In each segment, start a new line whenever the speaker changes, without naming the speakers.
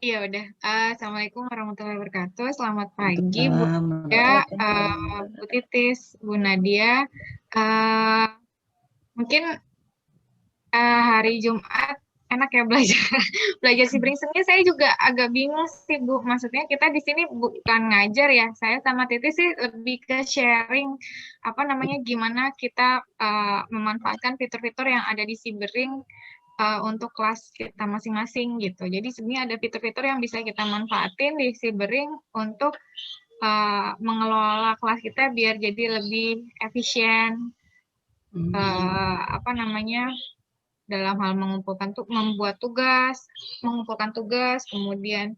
Iya udah. Assalamualaikum warahmatullahi wabarakatuh. Selamat pagi Bu
Waalaikumsalam
ya,
warahmatullahi
Bu
wabarakatuh.
Titis, Bu Nadia. Eh, Mungkin hari Jumat enak ya belajar belajar Sibring. Sebenarnya saya juga agak bingung sih Bu. Maksudnya kita di sini bukan ngajar ya. Saya sama Titis sih lebih ke sharing apa namanya gimana kita memanfaatkan fitur-fitur yang ada di Sibring untuk kelas kita masing-masing gitu. Jadi sebenarnya ada fitur-fitur yang bisa kita manfaatin di Sibering untuk mengelola kelas kita biar jadi lebih efisien. Apa namanya dalam hal membuat tugas, mengumpulkan tugas, kemudian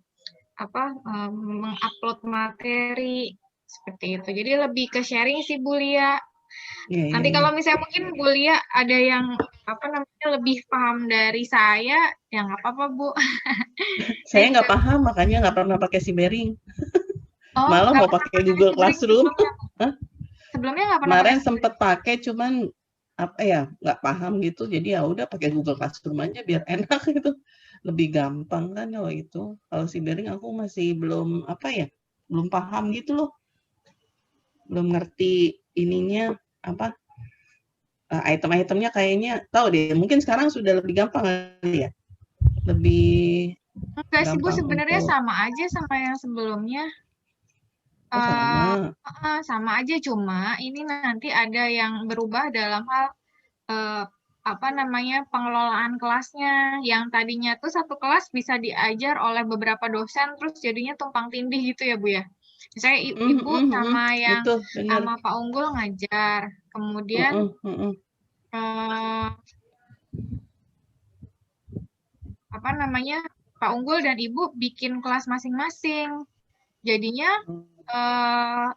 mengupload materi seperti itu. Jadi lebih ke sharing sih Bu Lia.
Iya, iya,
Nanti
iya.
kalau misalnya mungkin Bu Lia ada yang apa namanya lebih paham dari saya, ya nggak apa-apa Bu.
Saya
Saya
nggak
juga
paham, makanya nggak pernah pakai Sibering. Malah
nggak
mau
pernah
pakai
pakai
Google
Sibring
Classroom.
sebelumnya.
Hah?
Sebelumnya nggak pernah pakai
Kemarin
Sibring.
sempet pakai, cuman apa ya, nggak paham gitu. Jadi ya udah pakai Google Classroom aja biar enak gitu. Lebih gampang kan kalau itu. Kalau Sibering aku masih belum apa ya, belum paham gitu loh. Belum ngerti ininya apa item-itemnya kayaknya tahu deh. Mungkin sekarang sudah lebih gampang kali ya. Lebih
Enggak sih Bu,
gampang
sebenarnya
untuk
sama aja sama yang sebelumnya.
oh
Eh,
sama.
Sama aja cuma ini nanti ada yang berubah dalam hal eh, apa namanya pengelolaan kelasnya. Yang tadinya tuh satu kelas bisa diajar oleh beberapa dosen terus jadinya tumpang tindih gitu ya Bu ya. Misalnya
Mhm,
ibu
mhm, mhm.
sama yang
Betul, bener.
sama Pak Unggul ngajar, kemudian
Mhm, mhm.
eh, apa namanya Pak Unggul dan Ibu bikin kelas masing-masing. Jadinya eh,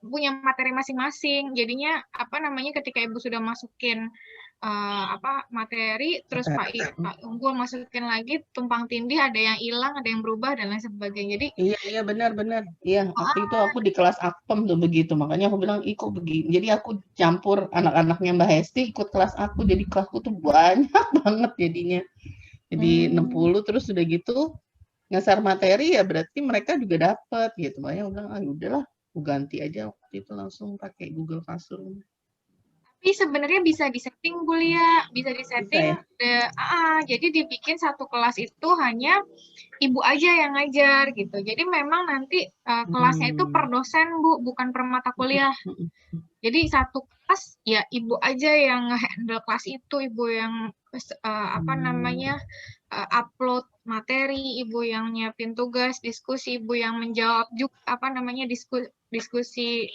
punya materi masing-masing. Jadinya apa namanya ketika Ibu sudah masukin apa materi, terus
Materi.
Pak Unggul masukin lagi tumpang tindih, ada yang hilang, ada yang berubah dan lain sebagainya. Jadi
Iya, iya, benar, benar. Iya, waktu itu aku di kelas Akpem tuh begitu. Makanya aku bilang, ih kok begini. Jadi aku campur anak-anaknya Mbak Hesti ikut kelas aku. Jadi kelasku tuh banyak banget jadinya. Jadi
hmm,
60 terus udah gitu ngasar materi ya berarti mereka juga dapat gitu. Makanya aku bilang, ah udahlah, aku ganti aja waktu itu langsung pakai Google Classroom.
tapi sebenarnya bisa disetting Bu Lia, bisa
Bisa
disetting
ya?
jadi dibikin satu kelas itu hanya ibu aja yang ngajar gitu. Jadi memang nanti kelasnya itu per
Hmm.
dosen Bu, bukan per mata kuliah.
Mhm, mhm.
Jadi satu kelas ya ibu aja yang handle kelas itu, ibu yang apa
Hmm.
namanya upload materi, ibu yang nyiapin tugas, diskusi, ibu yang menjawab juga apa namanya diskusi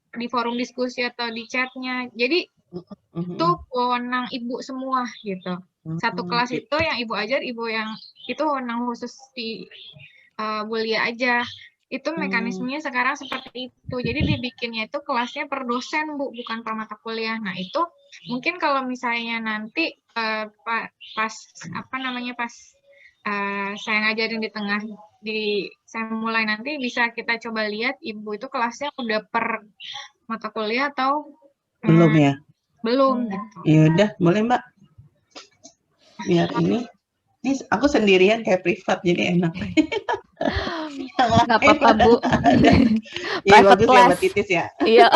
di forum diskusi atau di chatnya. Jadi
Mhm,
itu
mhm.
wewenang ibu semua gitu. Satu
Hmm,
kelas itu yang ibu ajar, ibu yang itu wewenang khusus di Bulia aja. Itu
hmm.
mekanismenya sekarang seperti itu. Jadi dibikinnya itu kelasnya per dosen, Bu, bukan per mata kuliah. Nah, itu mungkin kalau misalnya nanti pas apa namanya pas saya ngajarin di tengah saya mulai nanti bisa kita coba lihat ibu itu kelasnya udah per mata kuliah atau
Belum
hmm,
ya?
belum gitu.
Ya udah, boleh Mbak. Biar ini aku sendirian kayak privat jadi enak. Yang
Nggak
lain
apa-apa,
udah
Bu.
ada. Iya
Private
bagus ya
class.
Mbak Titis ya.
Iya.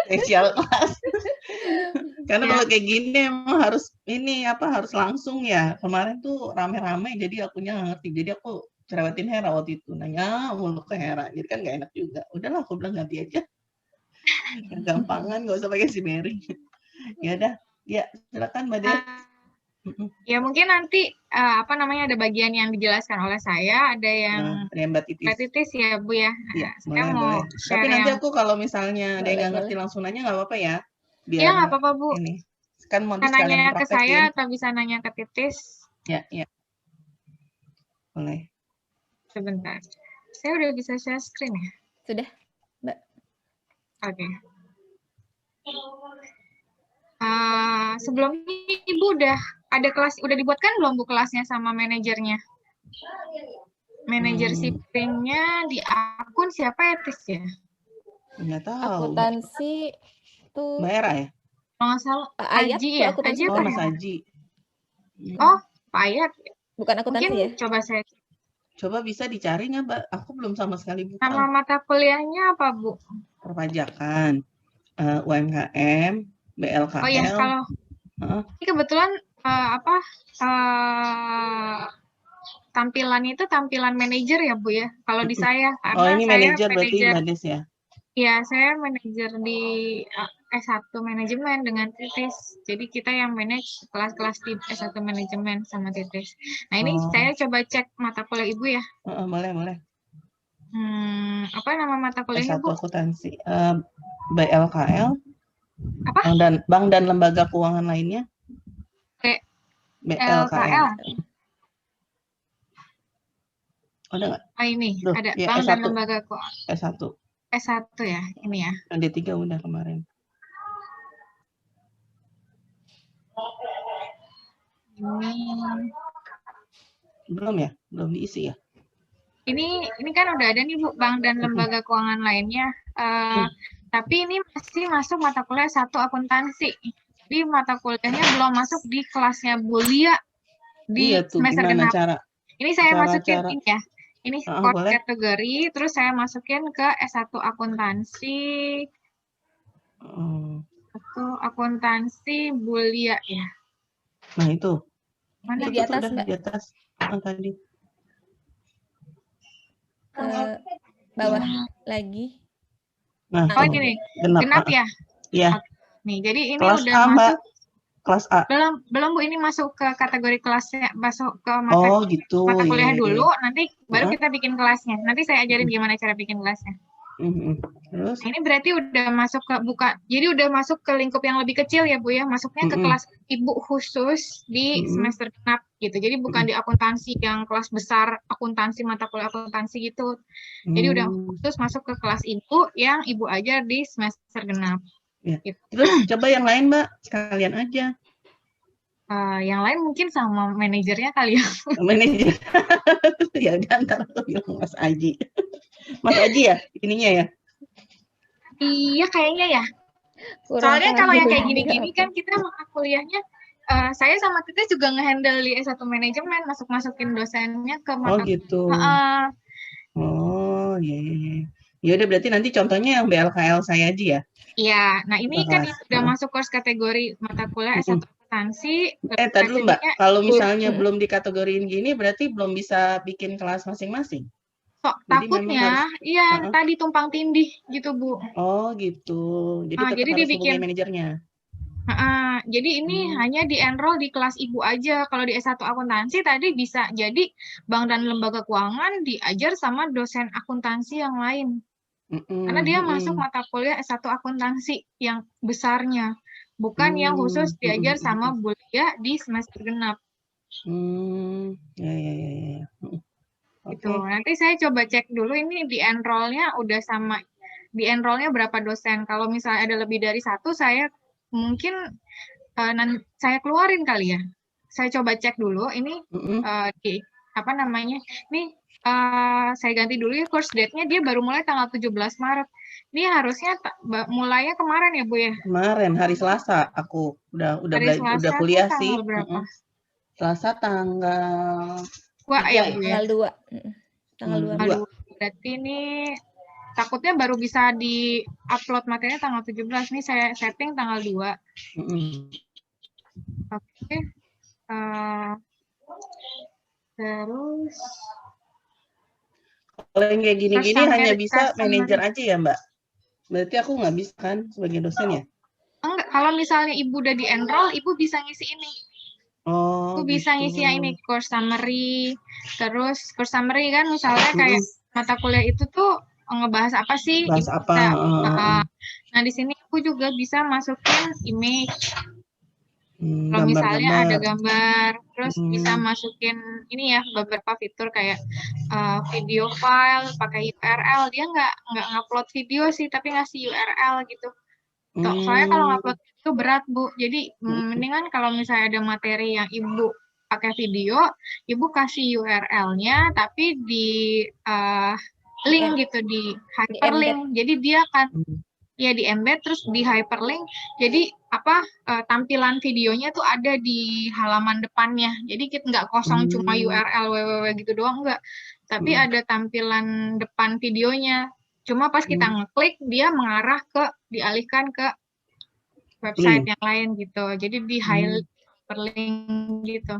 Special class. Karena
Ya,
kalau kayak gini emang harus ini apa harus langsung ya. Kemarin tuh rame-rame jadi akunya nggak ngerti. Jadi aku cerewetin Hera waktu itu nanya mulu ke Hera. Jadi kan nggak enak juga. Udahlah aku bilang ganti aja. Yang gampangan nggak usah pakai si Mary. Ya udah. Ya silakan Mbak Det.
ya mungkin nanti apa namanya ada bagian yang dijelaskan oleh saya, ada yang
Nah, ada yang Mbak Titis.
repetitif ya Bu ya.
Iya,
Nah, saya
boleh,
mau
boleh. Tapi
share
nanti
yang
aku kalau misalnya ada yang
Boleh,
nggak ngerti
boleh.
langsung nanya nggak apa-apa ya.
ya
Biar
nggak apa-apa Bu.
ini. Kan mau
Bisa nanya
sekalian
ke saya
praktekin.
atau bisa nanya ke Titis
Ya, ya, boleh.
sebentar. Saya udah bisa share screen ya.
Sudah, Mbak.
Oke. Sebelumnya Ibu udah ada kelas, udah dibuatkan belum Bu kelasnya sama manajernya? Manajer
Hmm,
shippingnya di akun siapa ya Tis ya?
nggak tahu.
Akuntansi tuh
Mbak Era ya?
Kalau nggak salah
Ayat
Aji
tuh
ya?
akuntansi
Aji
Oh,
apa
bukan?
Mas
Hera?
Aji.
Oh, Pak Ayat.
Bukan akuntansi ya?
Mungkin coba saya cek.
Coba bisa dicari nggak, Mbak? Aku belum sama sekali buka.
Nama mata kuliahnya apa, Bu?
Perpajakan, UMKM, BLKL.
Oh ya, kalau ini kebetulan tampilannya itu tampilan manajer ya, Bu ya. Kalau di saya, karena
Oh, ini
saya
manajer berarti Mbak Des ya?
Ya, saya manajer di S1 manajemen dengan Titis. Jadi kita yang manage kelas-kelas di S1 manajemen sama Titis. Nah, ini saya coba cek mata kuliah Ibu ya.
Boleh.
Apa nama mata kuliahnya, Bu?
S1 akuntansi. BLKL.
Apa?
Bank dan lembaga keuangan lainnya. BLKL. Ada nggak?
Oh, ini ada
ya,
bank
S1.
dan lembaga keuangan.
S1.
S1 ya, ini ya.
D3 udah kemarin.
Ini
belum ya? Belum diisi ya?
Ini kan udah ada nih, Bu, bank dan lembaga keuangan lainnya. Tapi ini masih masuk mata kuliah 1 akuntansi. Jadi mata kuliahnya belum masuk di kelasnya Bu Lia di semester genap. Ini saya masukin ini ya. Ini course kategori, terus saya masukin ke S1 akuntansi. Akuntansi Bu Lia ya.
Nah, itu.
Mana di atas, Mbak?
Di atas tadi.
Bawah lagi.
Nah,
oh gini, genap ya?
Iya.
Nih, jadi ini
kelas
udah
A,
masuk.
Mbak. Kelas A.
Belum Bu, ini masuk ke kategori kelasnya, masuk ke
gitu.
mata kuliah dulu, nanti baru kita bikin kelasnya. Nanti saya ajarin gimana cara bikin kelasnya.
Terus?
Nah, ini berarti udah masuk ke jadi udah masuk ke lingkup yang lebih kecil ya, Bu ya. Masuknya ke kelas Ibu khusus di semester genap gitu. Jadi bukan di akuntansi yang kelas besar, akuntansi mata kuliah akuntansi gitu. Jadi udah khusus masuk ke kelas Ibu yang Ibu ajar di semester genap.
Ya. Gitu. Terus coba yang lain, Mbak, sekalian aja.
Yang lain mungkin sama manajernya kali ya.
Manajer. Ya udah, ntar aku bilang Mas Aji. Mas Aji ya, ininya ya?
Iya, kayaknya ya. Soalnya kalau yang kayak gini-gini kan kita kuliahnya, saya sama Titis juga nge-handle di S1 manajemen, masukin dosennya ke mata.
Oh gitu. Oh iya. Ya udah, berarti nanti contohnya yang BLKL saya aja ya?
Iya, nah ini kan udah masuk course kategori mata kuliah S1 akuntansi.
Tadi dulu Mbak, kalau misalnya belum dikategoriin gini, berarti belum bisa bikin kelas masing-masing?
Takutnya, iya tadi tumpang tindih gitu, Bu.
Oh gitu, jadi tetap harus hubungi manajernya?
Jadi ini hanya di-enroll di kelas Ibu aja. Kalau di S1 akuntansi tadi bisa jadi bank dan lembaga keuangan diajar sama dosen akuntansi yang lain. Karena dia masuk mata kuliah S1 akuntansi yang besarnya, bukan yang khusus diajar sama Bu Lia di semester genap.
Ya.
Gitu. Nanti saya coba cek dulu ini di-enroll-nya udah sama, di-enroll-nya berapa dosen. Kalau misalnya ada lebih dari 1, saya mungkin saya keluarin kali ya. Saya coba cek dulu ini di apa namanya? Nih saya ganti dulu ya course date-nya, dia baru mulai tanggal 17 Maret. Ini harusnya mulainya kemarin ya, Bu ya?
Kemarin hari Selasa aku udah kuliah sih.
Berapa?
Selasa tanggal
2 ya, Bu ya?
Tanggal 2.
Berarti ini takutnya baru bisa di-upload materinya tanggal 17. Nih saya setting tanggal 2. Oke. Terus
kalau yang kayak gini-gini hanya bisa manajer aja ya, Mbak? Berarti aku nggak bisa kan sebagai dosen ya?
Enggak, kalau misalnya Ibu udah di-enroll, Ibu bisa ngisi ini.
Oh,
Ibu bisa ngisi yang ini, course summary. Terus course summary kan misalnya kayak mata kuliah itu tuh ngebahas apa sih?
Bahas apa?
Nah, di sini aku juga bisa masukin image. Kalau
Gambar-gambar.
misalnya ada gambar, terus bisa masukin ini ya beberapa fitur kayak video file pakai URL. Dia nggak ngupload video sih, tapi ngasih URL gitu. Soalnya kalau ngupload itu berat, Bu. Jadi mendingan kalau misalnya ada materi yang Ibu pakai video, Ibu kasih URL-nya tapi di link gitu, di hyperlink. Jadi dia akan ya di embed terus di hyperlink. Jadi tampilan videonya tuh ada di halaman depannya. Jadi kita nggak kosong cuma URL www gitu doang, enggak. Tapi ada tampilan depan videonya. Cuma pas kita ngeklik dia dialihkan ke website yang lain gitu. Jadi di hyperlink gitu.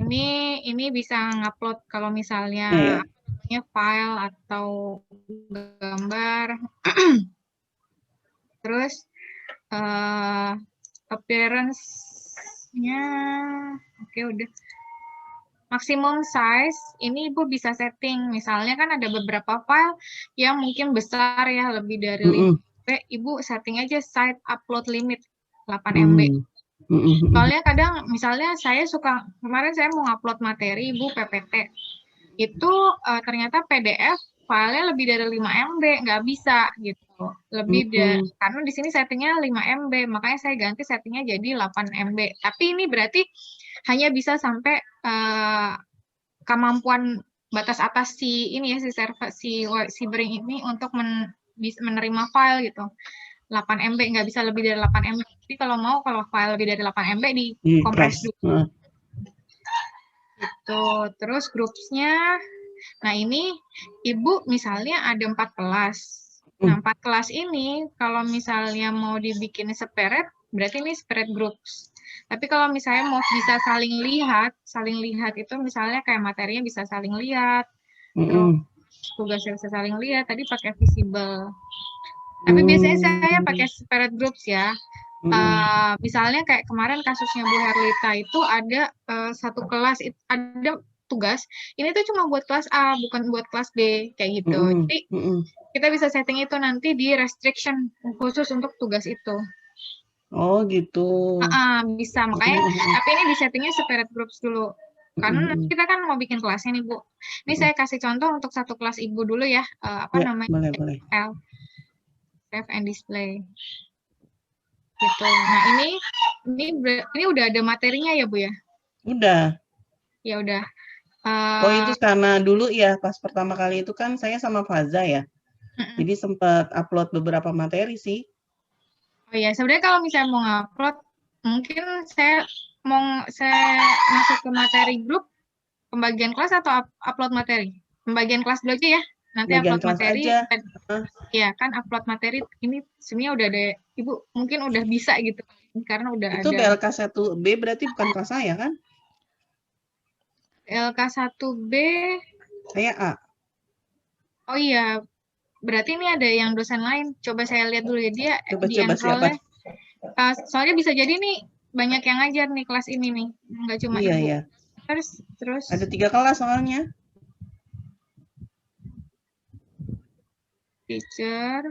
Ini bisa ngupload kalau misalnya file atau gambar. Terus appearance-nya oke udah. Maximum size ini Ibu bisa setting. Misalnya kan ada beberapa file yang mungkin besar ya, lebih dari 5 MB. Ibu setting aja site upload limit 8 MB. Soalnya kadang misalnya kemarin saya mau upload materi Ibu PPT. Itu ternyata PDF filenya lebih dari 5 MB, nggak bisa gitu. Karena di sini settingnya 5 MB, makanya saya ganti settingnya jadi 8 MB. Tapi ini berarti hanya bisa sampai kemampuan batas atas si server si Bring ini untuk menerima file gitu. 8 MB, nggak bisa lebih dari 8 MB. Jadi kalau file lebih dari 8 MB dikompres dulu. Gitu. Terus grupsnya, nah ini Ibu misalnya ada 4 kelas. Nah 4 kelas ini kalau misalnya mau dibikin separate, berarti ini separate groups. Tapi kalau misalnya mau bisa saling lihat itu misalnya kayak materinya bisa saling lihat, terus tugasnya bisa saling lihat, tadi pakai visible. Tapi biasanya saya pakai separate groups ya. Misalnya kayak kemarin kasusnya Bu Herlita itu ada satu kelas, ada tugas, ini tuh cuma buat kelas A, bukan buat kelas B, kayak gitu. Jadi kita bisa setting itu nanti di restriction khusus untuk tugas itu.
Oh gitu.
Bisa, makanya tapi ini di settingnya separate groups dulu. Karena nanti kita kan mau bikin kelasnya nih Bu. Ini saya kasih contoh untuk satu kelas Ibu dulu ya. Namanya?
Boleh.
Save and display. Gitu. Nah ini udah ada materinya ya Bu ya?
Udah.
Ya udah.
Itu karena dulu ya pas pertama kali itu kan saya sama Faza ya. Jadi sempat upload beberapa materi sih.
Oh ya, sebenarnya kalau misalnya mau ngupload, mungkin saya masuk ke materi grup, pembagian kelas atau upload materi? Pembagian kelas dulu aja ya. Nanti
Bagian
upload materi.
Aja.
Ya kan upload materi ini sebenarnya udah ada, Ibu mungkin udah bisa gitu karena udah
itu
ada.
BLK 1B berarti bukan kelas saya kan?
LK 1B.
Saya A.
Oh iya, berarti ini ada yang dosen lain. Coba saya lihat dulu ya dia di enroll-nya. Soalnya bisa jadi nih banyak yang ngajar nih kelas ini nih, nggak cuma Ibu.
Iya.
Terus
ada 3 kelas soalnya.
Teacher.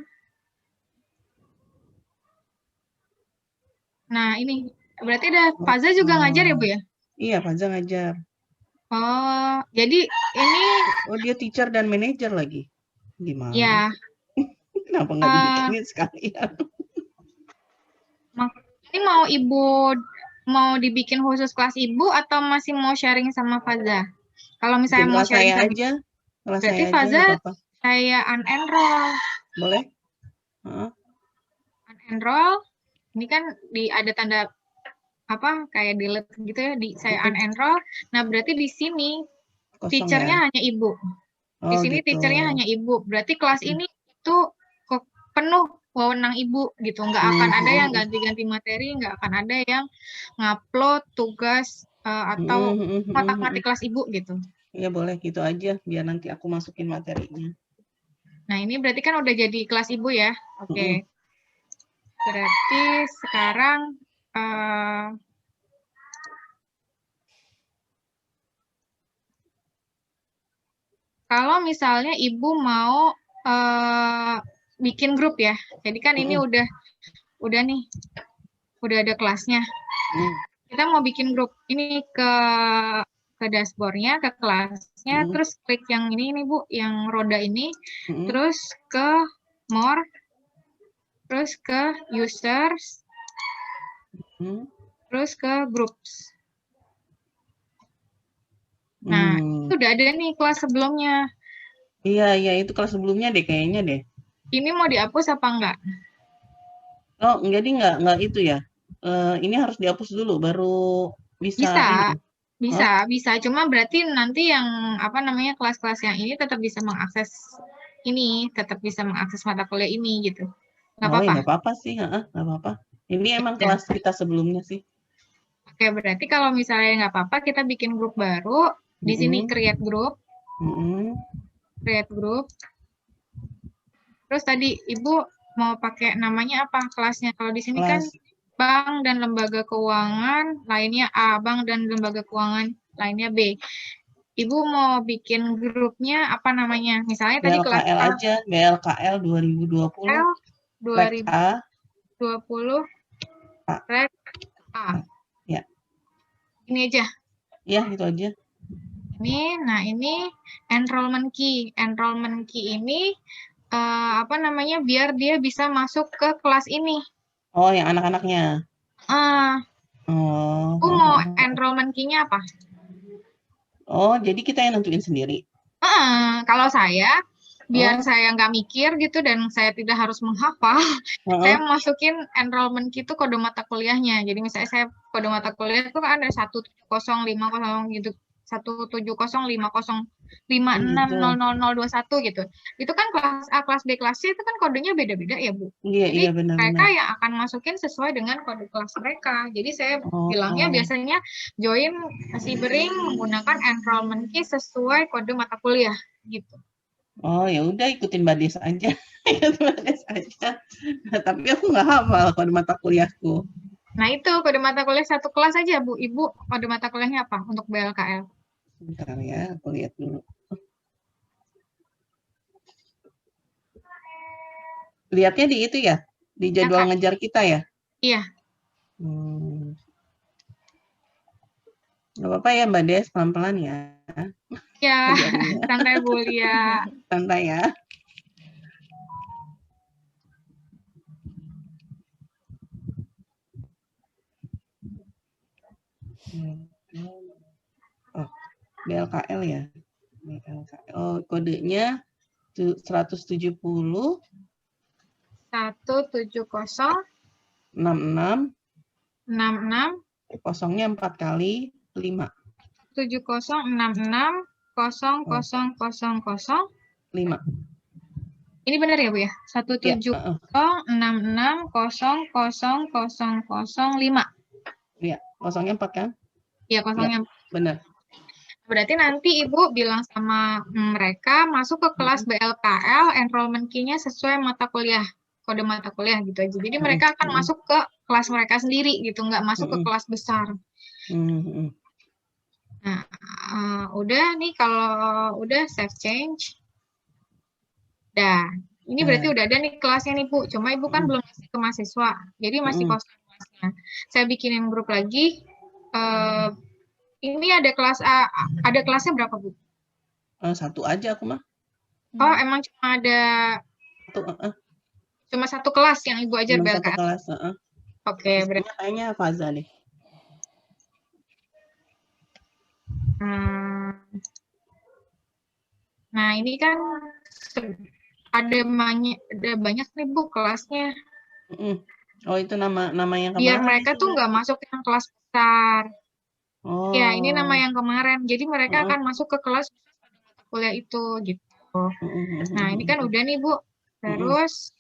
Nah ini berarti ada Faza juga ngajar ya Bu ya?
Iya, Faza ngajar.
Oh, jadi ini.
Oh, dia teacher dan manager lagi. Gimana?
Ya.
Kenapa nggak dibikinin sekalian?
Ini mau dibikin khusus kelas Ibu atau masih mau sharing sama Faza? Kalau misalnya mau sharing
sama aja.
Berarti Faza saya unenroll.
Boleh?
Unenroll. Ini kan ada tanda kayak delete gitu ya, saya unenroll. Nah, berarti di sini teachernya hanya Ibu. Di sini teachernya hanya Ibu. Berarti kelas ini itu penuh wewenang Ibu gitu. Nggak akan ada yang ganti-ganti materi, nggak akan ada yang ngupload tugas atau kotak-matik kelas Ibu gitu.
Iya boleh gitu aja, biar nanti aku masukin materinya.
Nah, ini berarti kan udah jadi kelas Ibu ya? Oke. Berarti sekarang kalau misalnya Ibu mau bikin grup ya, jadi kan ini udah nih, udah ada kelasnya. Kita mau bikin grup, ini ke dashboard-nya, ke kelasnya, terus klik yang ini Bu, yang roda ini, terus ke more, terus ke users, terus ke groups. Nah, itu udah ada nih kelas sebelumnya.
Iya, itu kelas sebelumnya deh kayaknya deh.
Ini mau dihapus apa enggak?
Oh, jadi nggak itu ya? Ini harus dihapus dulu baru bisa
Bisa,
ini. Oh,
bisa. Cuma berarti nanti yang apa namanya kelas-kelas yang ini tetap bisa mengakses ini, tetap bisa mengakses mata kuliah ini gitu. Nggak
oh ya
apa-apa.
nggak apa-apa sih, heeh, nggak apa-apa. Ini emang
Ya.
kelas kita sebelumnya sih.
Oke, berarti kalau misalnya nggak apa-apa, kita bikin grup baru. Di sini
Mm-mm,
create group,
mm-mm.
create group. Terus tadi Ibu mau pakai namanya apa kelasnya? Kalau di sini kan
Kelas
bank dan lembaga keuangan lainnya A, bank dan lembaga keuangan lainnya B. Ibu mau bikin grupnya apa namanya? Misalnya tadi kelas
BLKL
A,
aja, BLKL 2020,
L
Rek A,
2020,
A,
rek A.
A. Ya,
Ini aja.
ya itu aja.
Nah ini enrollment key. Enrollment key ini apa namanya? Biar dia bisa masuk ke kelas ini.
Oh, yang anak-anaknya.
Ah,
Oh,
Aku mau enrollment key-nya apa?
oh, jadi kita yang nentuin sendiri.
Kalau saya, biar
Oh,
saya nggak mikir gitu dan saya tidak harus menghafal, saya
heeh.
masukin enrollment key itu kode mata kuliahnya. Jadi misalnya saya kode mata kuliah itu kan ada 17050 gitu. 1705056000021
Gitu.
gitu. Itu kan kelas A, kelas B, kelas C itu kan kodenya beda-beda ya, Bu.
Iya,
Jadi
iya
mereka
benar-benar.
yang akan masukin sesuai dengan kode kelas mereka. Jadi saya
Oh,
bilangnya
oh.
biasanya join Sibering menggunakan enrollment key sesuai kode mata kuliah gitu.
Oh, ya udah ikutin Mbak Des aja. Ikutin Mbak Des aja. Tapi aku nggak hafal kode mata kuliahku.
Nah itu kode mata kuliah satu kelas aja Bu. Ibu kode mata kuliahnya apa untuk BLKL?
Bentar ya, aku lihat dulu. Lihatnya di itu ya, di
Ya
jadwal
Kak?
ngejar kita ya.
Iya.
Hmm, nggak apa-apa ya Mbak Des, pelan-pelan ya.
Ya,
Ajarinnya.
santai Bu Lia.
Santai ya. Oh, BLKL ya. BLKL. Oh, kodenya 170
170
66
66
kosongnya 4 kali 5. 5.
70660000. Ini benar ya Bu ya?
Ya,
17066000005.
ya. Kosongnya 4 kan?
Ya
Ya,
kosongnya.
benar.
Berarti nanti Ibu bilang sama mereka masuk ke kelas BLKL, enrollment key-nya sesuai mata kuliah, kode mata kuliah gitu aja. Jadi mereka akan masuk ke kelas mereka sendiri gitu, nggak masuk ke kelas besar. Nah, udah nih kalau udah save change. Dah, ini berarti udah ada nih kelasnya nih Bu. Cuma Ibu kan belum ngasih ke mahasiswa, jadi masih kosong kelasnya. Saya bikinin grup lagi. Ini ada kelas A, ada kelasnya berapa Bu?
Satu aja aku mah.
Oh, emang cuma satu kelas yang Ibu ajar
Cuma satu
BLKM.
kelas.
Oke, berarti.
Sisanya kayaknya Faza deh.
Nah, ini kan ada banyak nih Bu kelasnya.
Oh, itu nama yang kemarin.
Biar mereka tuh nggak masuk yang kelas besar.
Oh.
Ya, ini nama yang kemarin. Jadi mereka akan masuk ke kelas kuliah itu gitu. Nah, ini kan udah nih Bu. Terus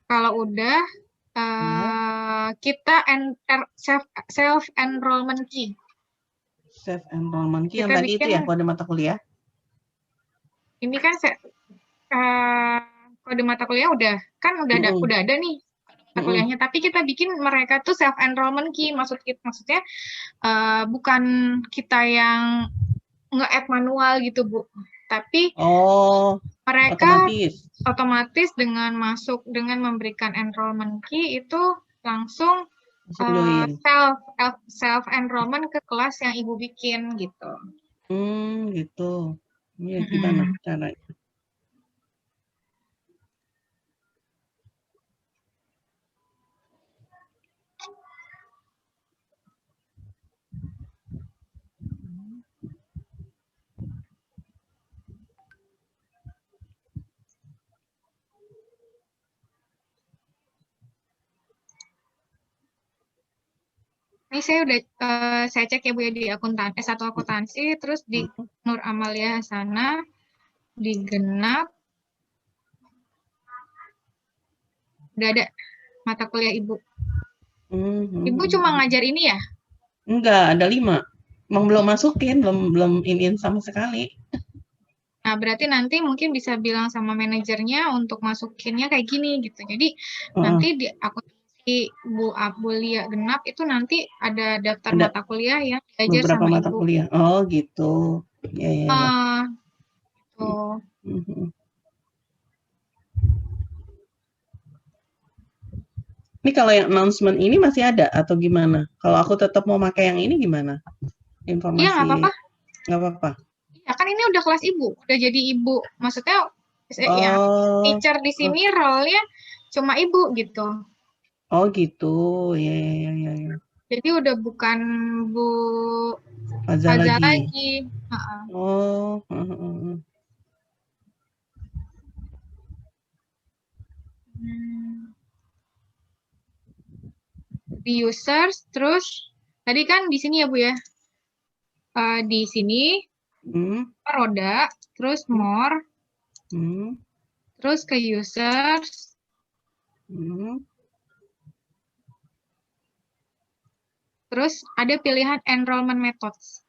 kalau udah kita self enrollment key.
Self enrollment key yang
Kita
tadi itu ya kode mata kuliah.
Ini kan kode mata kuliah udah ada nih mata kuliahnya, tapi kita bikin mereka tuh self enrollment key. Maksudnya bukan kita yang nge-add manual gitu Bu, tapi mereka otomatis dengan memberikan enrollment key itu langsung self enrollment ke kelas yang Ibu bikin gitu.
Gitu. Ini gimana caranya?
Ini saya udah saya cek ya Bu ya di S1 akuntansi, terus di Nur Amalia Hasanah, di Genap, udah ada mata kuliah Ibu. Ibu cuma ngajar ini ya?
Enggak, ada 5. Emang belum masukin, belum iniin sama sekali.
Nah, berarti nanti mungkin bisa bilang sama manajernya untuk masukinnya kayak gini gitu. Jadi nanti di akuntansi Bu Abulia Genap itu nanti ada daftar
Ada
mata kuliah yang diajar
beberapa
sama
mata
Ibu.
kuliah. Oh, gitu. Ya, ya, ya.
Tuh.
Ini kalau yang announcement ini masih ada atau gimana? Kalau aku tetap mau pakai yang ini gimana? Informasi.
Iya, nggak apa-apa.
Nggak apa-apa.
Ya kan ini udah kelas Ibu, udah jadi Ibu. Maksudnya ya teacher di sini role-nya cuma Ibu gitu.
Oh, gitu. Ya, ya, ya, ya.
Jadi udah bukan Bu
Faza
lagi.
Oh.
Di users, terus tadi kan di sini ya Bu ya. Di sini roda, terus more, terus ke users, terus ada pilihan enrollment methods.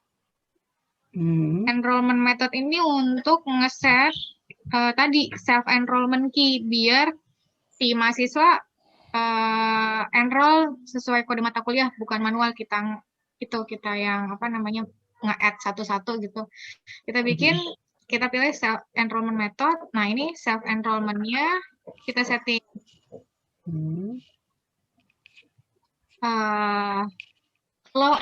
Enrollment method ini untuk nge-set tadi self enrollment key biar si mahasiswa enroll sesuai kode mata kuliah, bukan manual kita yang apa namanya nge-add satu-satu gitu. Kita pilih self enrollment method. Nah, ini self enrollment-nya kita setting low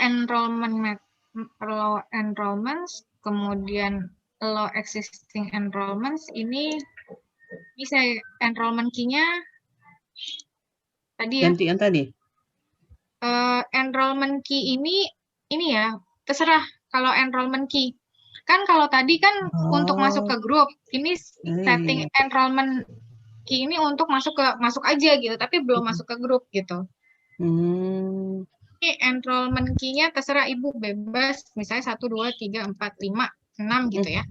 enrollments, kemudian low existing enrollments. Ini saya enrollment key-nya tadi ya.
Gantian tadi.
Enrollment key ini ya, terserah kalau enrollment key. Kan kalau tadi kan untuk masuk ke grup, ini setting enrollment key ini untuk masuk aja gitu, tapi belum masuk ke grup gitu. Ini enrollment key-nya terserah Ibu, bebas, misalnya 1, 2, 3, 4, 5, 6 gitu ya.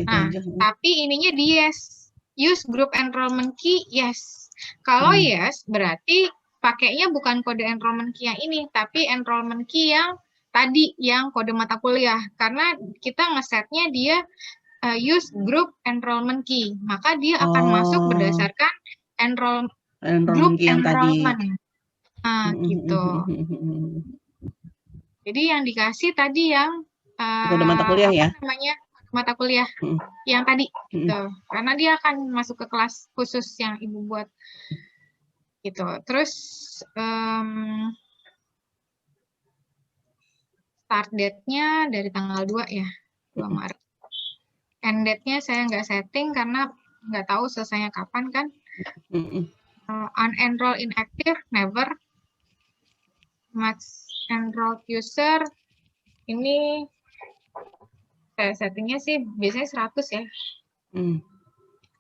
Nah, tapi ininya di yes. Use group enrollment key, yes. Kalau yes, berarti pakainya bukan kode enrollment key yang ini, tapi enrollment key yang tadi, yang kode mata kuliah. Karena kita ngesetnya dia use group enrollment key. Maka dia akan masuk berdasarkan group
key yang
enrollment.
Tadi.
Nah, gitu. Jadi yang dikasih tadi yang
kode mata kuliah ya?
Namanya mata kuliah yang tadi. Gitu. Karena dia akan masuk ke kelas khusus yang Ibu buat. Gitu. Terus start date-nya dari tanggal 2 ya, 2 Maret. End date-nya saya nggak setting karena nggak tahu selesainya kapan kan. Unenroll inactive, never. Max enrolled user, ini saya settingnya sih biasanya 100 ya.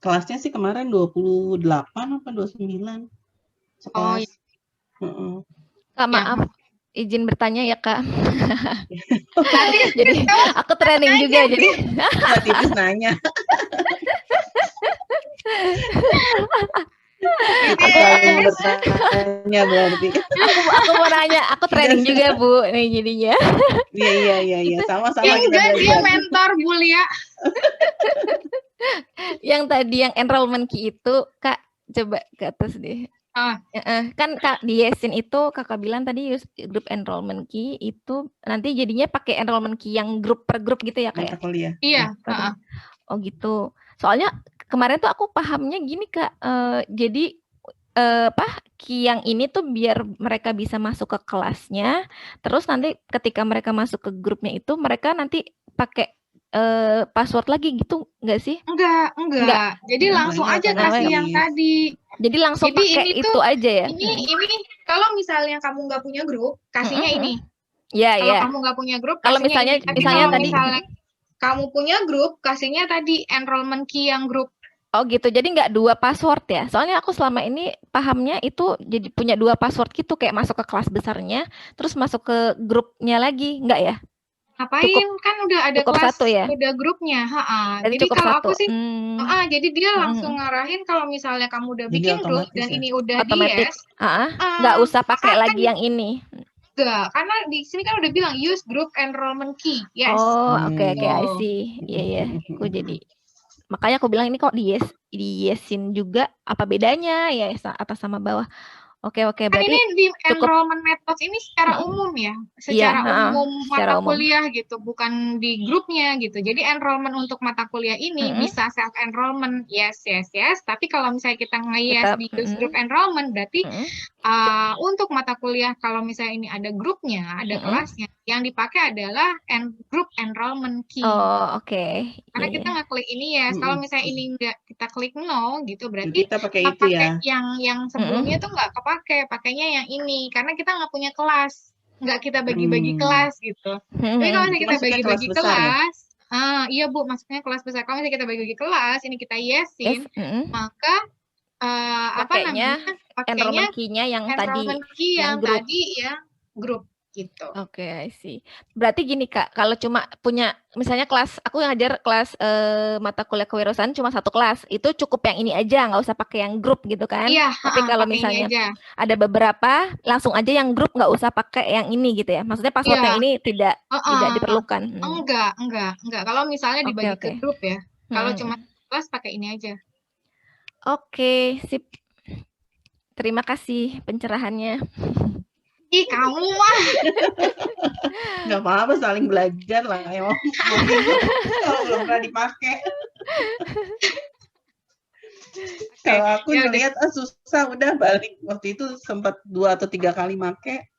Kelasnya sih kemarin 28 apa 29.
Oh, iya.
Kak, maaf, izin bertanya ya Kak. Jadi aku training juga jadi.
Tipis nanya. Aku bertanya berarti.
Aku mau nanya, aku training juga Bu, nih jadinya.
Iya. Sama-sama kita
belajar. Dia mentor Bu Lia.
Yang tadi yang enrollment key itu Kak, coba ke atas deh. Kan Kak di Yesin itu Kakak bilang tadi use group enrollment key itu nanti jadinya pakai enrollment key yang grup per grup gitu ya Kak?
Iya.
Oh gitu. Soalnya kemarin tuh aku pahamnya gini Kak, jadi key yang ini tuh biar mereka bisa masuk ke kelasnya, terus nanti ketika mereka masuk ke grupnya itu mereka nanti pakai password lagi gitu nggak sih?
Enggak. Jadi langsung aja kasih yang tadi.
Jadi langsung pakai itu aja ya?
Ini kalau misalnya kamu nggak punya grup, kasihnya ini.
Iya.
Kalau kamu nggak punya grup,
kalau
kasihnya
misalnya
ini. Tapi kalau misalnya kamu punya grup, kasihnya tadi enrollment key yang grup.
Oh gitu, jadi nggak 2 password ya? Soalnya aku selama ini pahamnya itu jadi punya 2 password gitu, kayak masuk ke kelas besarnya, terus masuk ke grupnya lagi, nggak ya?
Ngapain?
Cukup
Kan udah ada
cukup
kelas,
satu ya?
udah grupnya. Ha-ha.
Berarti
Jadi
cukup
kalau
satu.
aku sih, jadi dia langsung
Mhm.
ngarahin kalau misalnya kamu udah
Jadi
bikin grup
otomatis
dan
ya?
ini udah
Otomatis.
di-yes,
Nggak usah pakai
maka kan
lagi yang ini.
enggak, karena di sini kan udah bilang use group enrollment key, yes.
Oh, oke oke, I
Oh.
see. Iya iya, aku jadi makanya aku bilang ini kok di-yesin juga, apa bedanya ya atas sama bawah. Oke oke,
Kan ini
berarti
di
cukup.
enrollment methods ini secara
Mhm.
umum ya,
Iya,
secara umum
secara
mata
umum.
kuliah gitu, bukan di grupnya gitu. Jadi enrollment untuk mata kuliah ini
Mhm.
bisa self enrollment, yes yes yes. Tapi kalau misalnya kita nge-yes
Kita
di use group enrollment, berarti
mhm.
untuk mata kuliah kalau misalnya ini ada grupnya, ada
Mhm.
kelasnya, yang dipakai adalah group enrollment key.
Oh, oke.
Karena
Iya
kita
iya.
ngeklik ini yes. Kalau misalnya ini enggak kita klik no gitu, berarti
Kita pakai
nggak
itu
pakai
ya.
yang sebelumnya tuh nggak kepake, pakainya yang ini karena kita nggak punya kelas, nggak kita bagi-bagi kelas gitu. Tapi kalau
Mhm.
misalnya
Itu
kita
masuknya kelas
bagi-bagi
besar ya?
kelas, iya Bu, masuknya kelas besar. Kalau misalnya kita bagi-bagi kelas, ini kita
Yes,
yesin, maka apa
pakainya
namanya? Pakainya
enrollment key-nya yang tadi,
enrollment key
yang
yang
grup.
tadi ya grup gitu.
Oke, I see. Berarti gini Kak, kalau cuma punya misalnya kelas, aku ngajar kelas mata kuliah kewirausahaan cuma 1 kelas, itu cukup yang ini aja, nggak usah pakai yang grup gitu kan?
Iya,
Tapi kalau
pakai ini
misalnya
aja.
ada beberapa, langsung aja yang grup, nggak usah pakai yang ini gitu ya? Maksudnya password
Iya.
yang ini tidak diperlukan.
Enggak. Kalau misalnya
Oke
dibagi
oke.
ke grup ya. Kalau cuma kelas pakai ini aja.
Oke, sip. Terima kasih pencerahannya.
Ih, kamu mah.
Nggak apa-apa, saling belajar lah. Emang mau ribut kalau belum pernah dipakai. Kalau aku
ya udah.
ngelihat susah, udah balik. Waktu itu sempat 2 atau 3 kali make.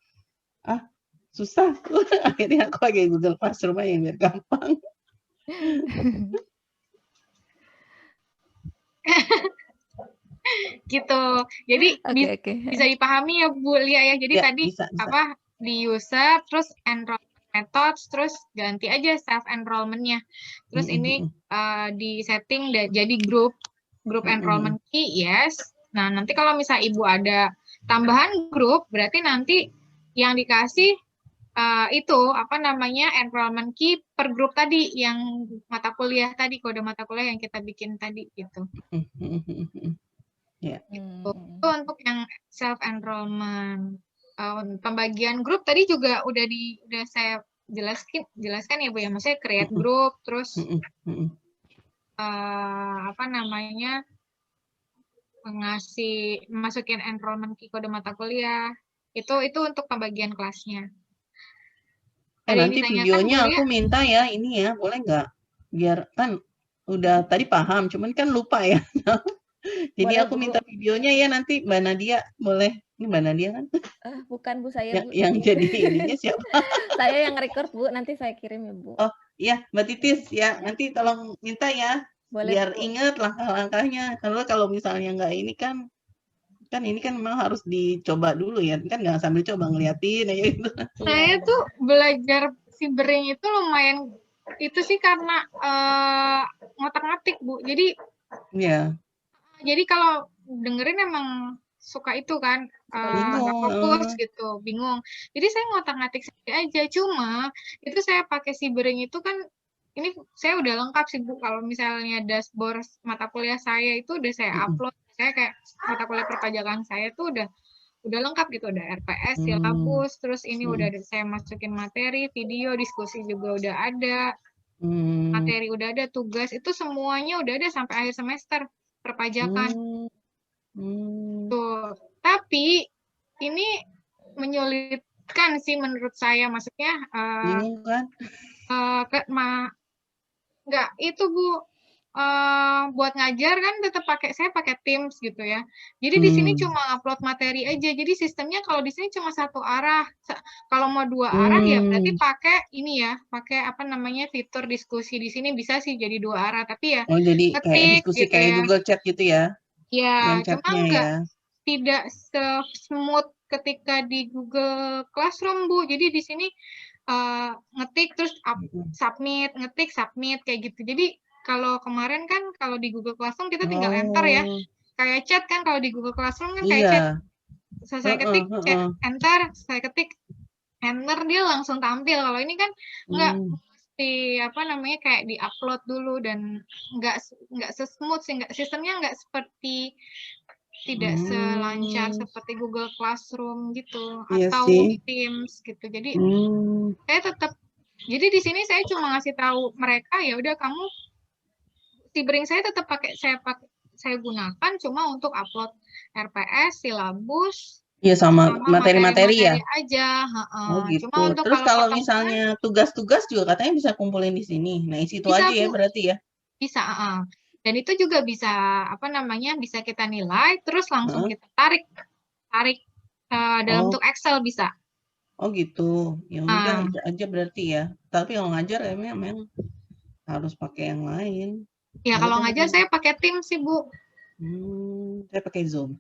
Susah. Akhirnya aku pakai Google Classroom aja biar gampang.
Gitu. Jadi
Oke.
bisa dipahami ya Bu Lia ya. Jadi
Ya,
tadi
bisa.
apa di user, terus enrollment methods, terus ganti aja self enrollment-nya. Terus ini di setting jadi grup enrollment key, yes. Nah, nanti kalau misalnya Ibu ada tambahan grup, berarti nanti yang dikasih itu apa namanya enrollment key per grup tadi yang mata kuliah tadi, kode mata kuliah yang kita bikin tadi gitu.
Ya.
Gitu. Itu untuk yang self enrollment. Pembagian grup tadi juga udah saya jelaskan ya Bu ya, maksudnya create grup, terus apa namanya masukin enrollment key kode mata kuliah. Itu untuk pembagian kelasnya. Ada yang
Nanti
ditanyakan,
videonya
Bu Lia?
aku minta ya, ini ya, boleh nggak? Biar kan udah tadi paham, cuman kan lupa ya. Jadi
Boleh,
aku
Bu.
minta videonya ya nanti Mbak Nadia, boleh? Ini Mbak Nadia kan?
Bukan Bu, saya Bu.
Yang jadi ininya siapa?
Saya yang record Bu, nanti saya kirim ya Bu.
Oh iya, Mbak Titis ya, nanti tolong minta ya.
Boleh,
biar
Bu.
ingat langkah-langkahnya. Kalau misalnya nggak ini kan ini kan memang harus dicoba dulu ya, kan nggak sambil coba ngeliatin aja gitu.
Saya tuh belajar Sibering itu lumayan itu sih karena ngotak-ngatik Bu. Jadi jadi kalau dengerin emang suka itu kan nggak fokus gitu, bingung. Jadi saya ngotak-ngatik aja. Cuma itu saya pakai Sibering itu kan ini saya udah lengkap sih Bu. Kalau misalnya dashboard mata kuliah saya itu udah saya upload. Saya kayak mata kuliah perpajakan saya tuh udah lengkap gitu, udah RPS, silabus, terus ini udah saya masukin materi, video, diskusi juga udah ada, materi udah ada, tugas, itu semuanya udah ada sampai akhir semester perpajakan. Tuh. Tapi ini menyulitkan sih menurut saya, maksudnya
bingung kan?
Enggak, itu Bu. Buat ngajar kan tetap saya pakai Teams gitu ya. Jadi di sini cuma upload materi aja. Jadi sistemnya kalau di sini cuma satu arah. Kalau mau 2 arah ya berarti pakai ini ya, pakai apa namanya fitur diskusi di sini bisa sih jadi 2 arah. Tapi ya
jadi kayak diskusi
gitu
kayak
ya.
Google Chat gitu ya?
Ya, cuma
enggak
tidak se-smooth ketika di Google Classroom Bu. Jadi di sini ngetik terus submit, ngetik submit kayak gitu. Jadi kalau kemarin kan kalau di Google Classroom kita tinggal enter ya.
Oh,
Kayak chat kan kalau di Google Classroom kan kayak chat.
iya.
Saya ketik chat,
Heeh.
enter, saya ketik enter, dia langsung tampil. Kalau ini kan nggak
Hmm.
mesti apa namanya kayak di-upload dulu dan nggak sesmooth sih, sistemnya nggak seperti tidak selancar
Hmm.
seperti Google Classroom gitu
Iya
atau
sih.
Teams gitu. Jadi
Hmm.
saya tetap jadi di sini saya cuma ngasih tahu mereka ya udah kamu Sibring saya tetap saya gunakan cuma untuk upload RPS, silabus,
Iya sama
sama
materi-materi ya.
materi-materi aja.
Oh
Cuma
gitu.
untuk
Terus
kalau
kalau
pertemuan
misalnya tugas-tugas juga katanya bisa kumpulin di sini. Nah, isi itu
bisa
aja ya
Bu,
berarti ya.
bisa. Dan itu juga bisa apa namanya bisa kita nilai, terus langsung
Heeh.
kita tarik dalam
Oh,
bentuk Excel bisa.
oh gitu. Ya udah
Nah,
itu aja berarti ya. Tapi kalau ngajar memang harus pakai yang lain.
ya
Ya
kalau
udah
ngajar saya pakai Teams sih Bu.
saya pakai Zoom.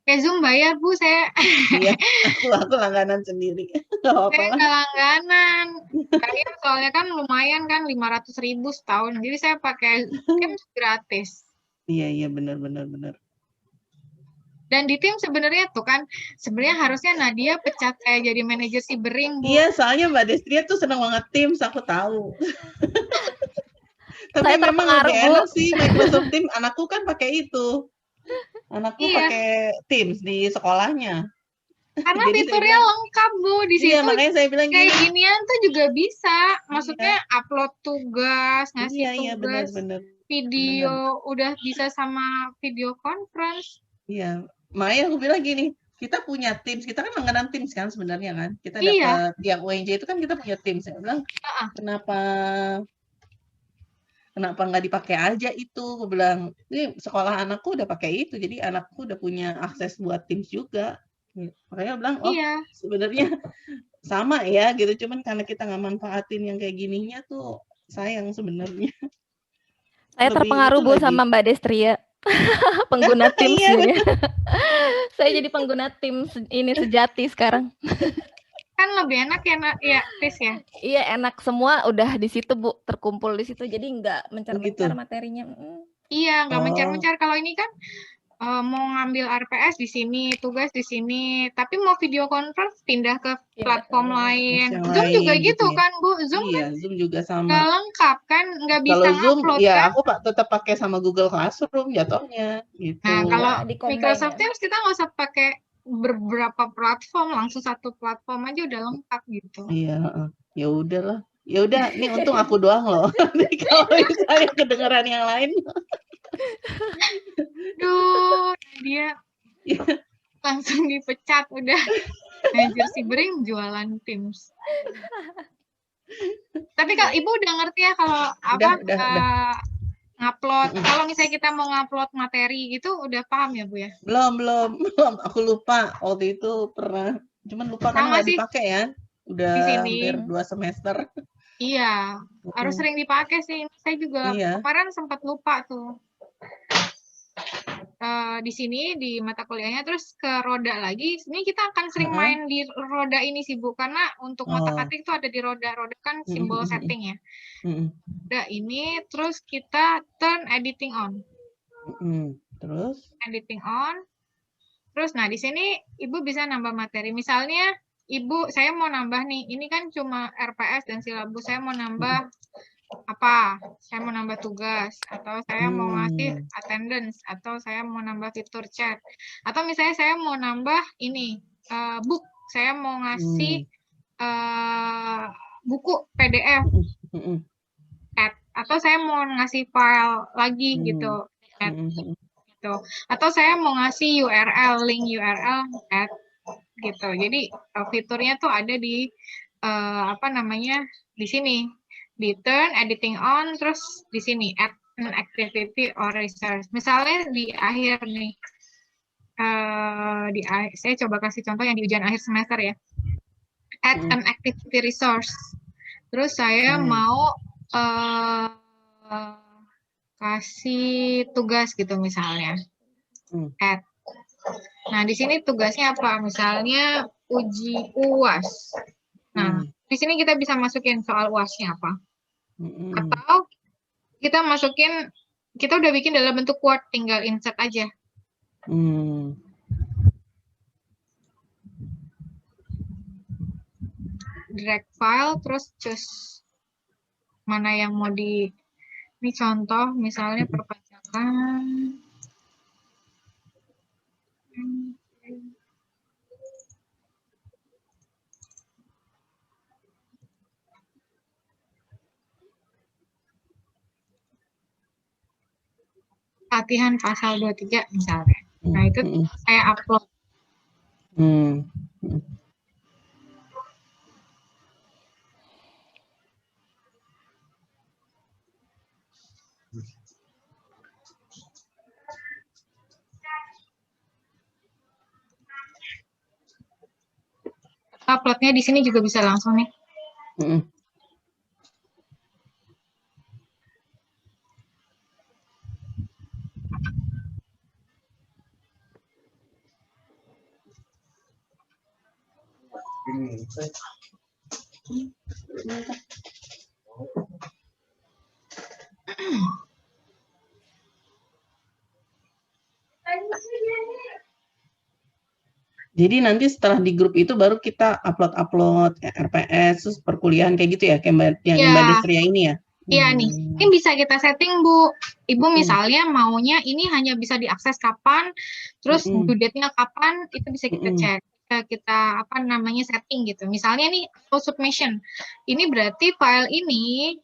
Kayak Zoom bayar Bu, saya
Iya, aku langganan sendiri. Gak apa-apa
saya
lah.
nggak langganan. Kayak soalnya kan lumayan kan 500.000 setahun. Jadi saya pakai Teams gratis.
Iya benar benar.
Dan di tim sebenarnya tuh kan sebenarnya harusnya Nadia pecat saya jadi manajer Sibering, Bu.
Iya, soalnya Mbak Destria tuh senang banget Teams, aku tahu. Tapi
Saya
memang
terpengaruh,
lebih
Bu.
enak sih Microsoft Teams. Anakku kan pakai itu. Anakku
Iya,
pakai Teams di sekolahnya.
karena
Jadi saya
fiturnya
bilang,
lengkap, Bu. Di
iya
situ
makanya saya bilang
kayak
gini.
ginian tuh juga bisa. Maksudnya
Iya,
upload tugas, ngasih
iya benar
tugas,
benar. Benar.
video, udah bisa sama video conference.
Iya, makanya aku bilang gini, kita punya Teams, kita kan langganan Teams kan sebenarnya kan. Kita
Iya,
dapat yang UNJ itu kan kita punya Teams. Saya bilang, kenapa nggak dipakai aja itu? Aku bilang, ini sekolah anakku udah pakai itu, jadi anakku udah punya akses buat Teams juga. Makanya aku bilang, oh
iya.
sebenarnya sama ya gitu, cuman karena kita nggak manfaatin yang kayak gininya tuh sayang sebenarnya.
Saya
Lebih
terpengaruh,
itu
Bu,
lagi.
sama Mbak Destria. Pengguna Teams
Iya
jadi.
benar.
Saya jadi pengguna Teams ini sejati sekarang.
Kan lebih enak ya, Chris ya.
Iya, enak semua udah di situ, Bu, terkumpul di situ. Jadi nggak mencar-mencar
Gitu.
materinya.
Iya, nggak
Oh,
mencar-mencar. Kalau ini kan mau ngambil RPS di sini, tugas di sini, tapi mau video conference pindah ke platform lain.
yang
Zoom juga
lain gitu
gitu
ya.
kan, Bu? Zoom kan
Iya, Zoom juga
nggak
sama.
lengkap kan, nggak bisa
Kalau Zoom,
ngupload
ya
kan.
aku tetap pakai sama Google Classroom jatuhnya
Nah,
gitu.
kalau
Ya, di-combine
Microsoft
ya.
Teams kita nggak usah pakai beberapa platform, langsung satu platform aja udah lengkap gitu.
Iya, ya udahlah. Ya udah, ini untung aku doang loh. Nanti kalau misalnya kedengeran yang lain,
Duh, dia langsung dipecat udah. Manajer Sibering jualan Teams. Tapi kalau Ibu udah ngerti ya kalau apa
udah.
ngupload. Kalau misalnya kita mau ngupload materi gitu udah paham ya, Bu ya?
Belum. Aku lupa waktu itu pernah. Cuman lupa karena
Sama
nggak
sih
dipakai ya. Udah
di sini.
hampir 2 semester.
Iya, harus sering dipakai sih. Saya juga
Iya.
kemarin sempat lupa tuh. Di sini di mata kuliahnya terus ke roda lagi. Ini kita akan sering main di roda ini sih Bu, karena untuk ngotak-atik itu ada di roda. Roda kan simbol setting ya. Roda ini terus kita turn editing on.
Terus?
Editing on. Terus nah di sini Ibu bisa nambah materi. Misalnya Ibu saya mau nambah nih. Ini kan cuma RPS dan silabus. Saya mau nambah apa? Saya mau nambah tugas, atau saya mau ngasih attendance, atau saya mau nambah fitur chat, atau misalnya saya mau nambah ini book, saya mau ngasih buku PDF, atau saya mau ngasih file lagi gitu, gitu, atau saya mau ngasih URL, link URL, gitu. Jadi fiturnya tuh ada di apa namanya di sini. Di turn editing on, terus di sini add an activity or resource. Misalnya di akhir nih, saya coba kasih contoh yang di ujian akhir semester ya. Add an activity resource. Terus saya mau kasih tugas gitu misalnya. Add. Nah di sini tugasnya apa? Misalnya uji UAS. Nah di sini kita bisa masukin soal UAS-nya apa. Atau kita masukin, kita udah bikin dalam bentuk Word, tinggal insert aja. Drag file, terus choose mana yang mau di, ini contoh misalnya perpajakan. Latihan pasal 23 misalnya. Nah, itu saya upload. Uploadnya di sini juga bisa langsung nih.
Jadi nanti setelah di grup itu baru kita upload RPS, terus perkuliahan kayak gitu ya, kayak yang Mbak Desria ini ya?
Iya nih, ini bisa kita setting Bu. Ibu misalnya maunya ini hanya bisa diakses kapan, terus due date-nya kapan, itu bisa kita cek. Kita apa namanya setting gitu. Misalnya nih auto submission. Ini berarti file ini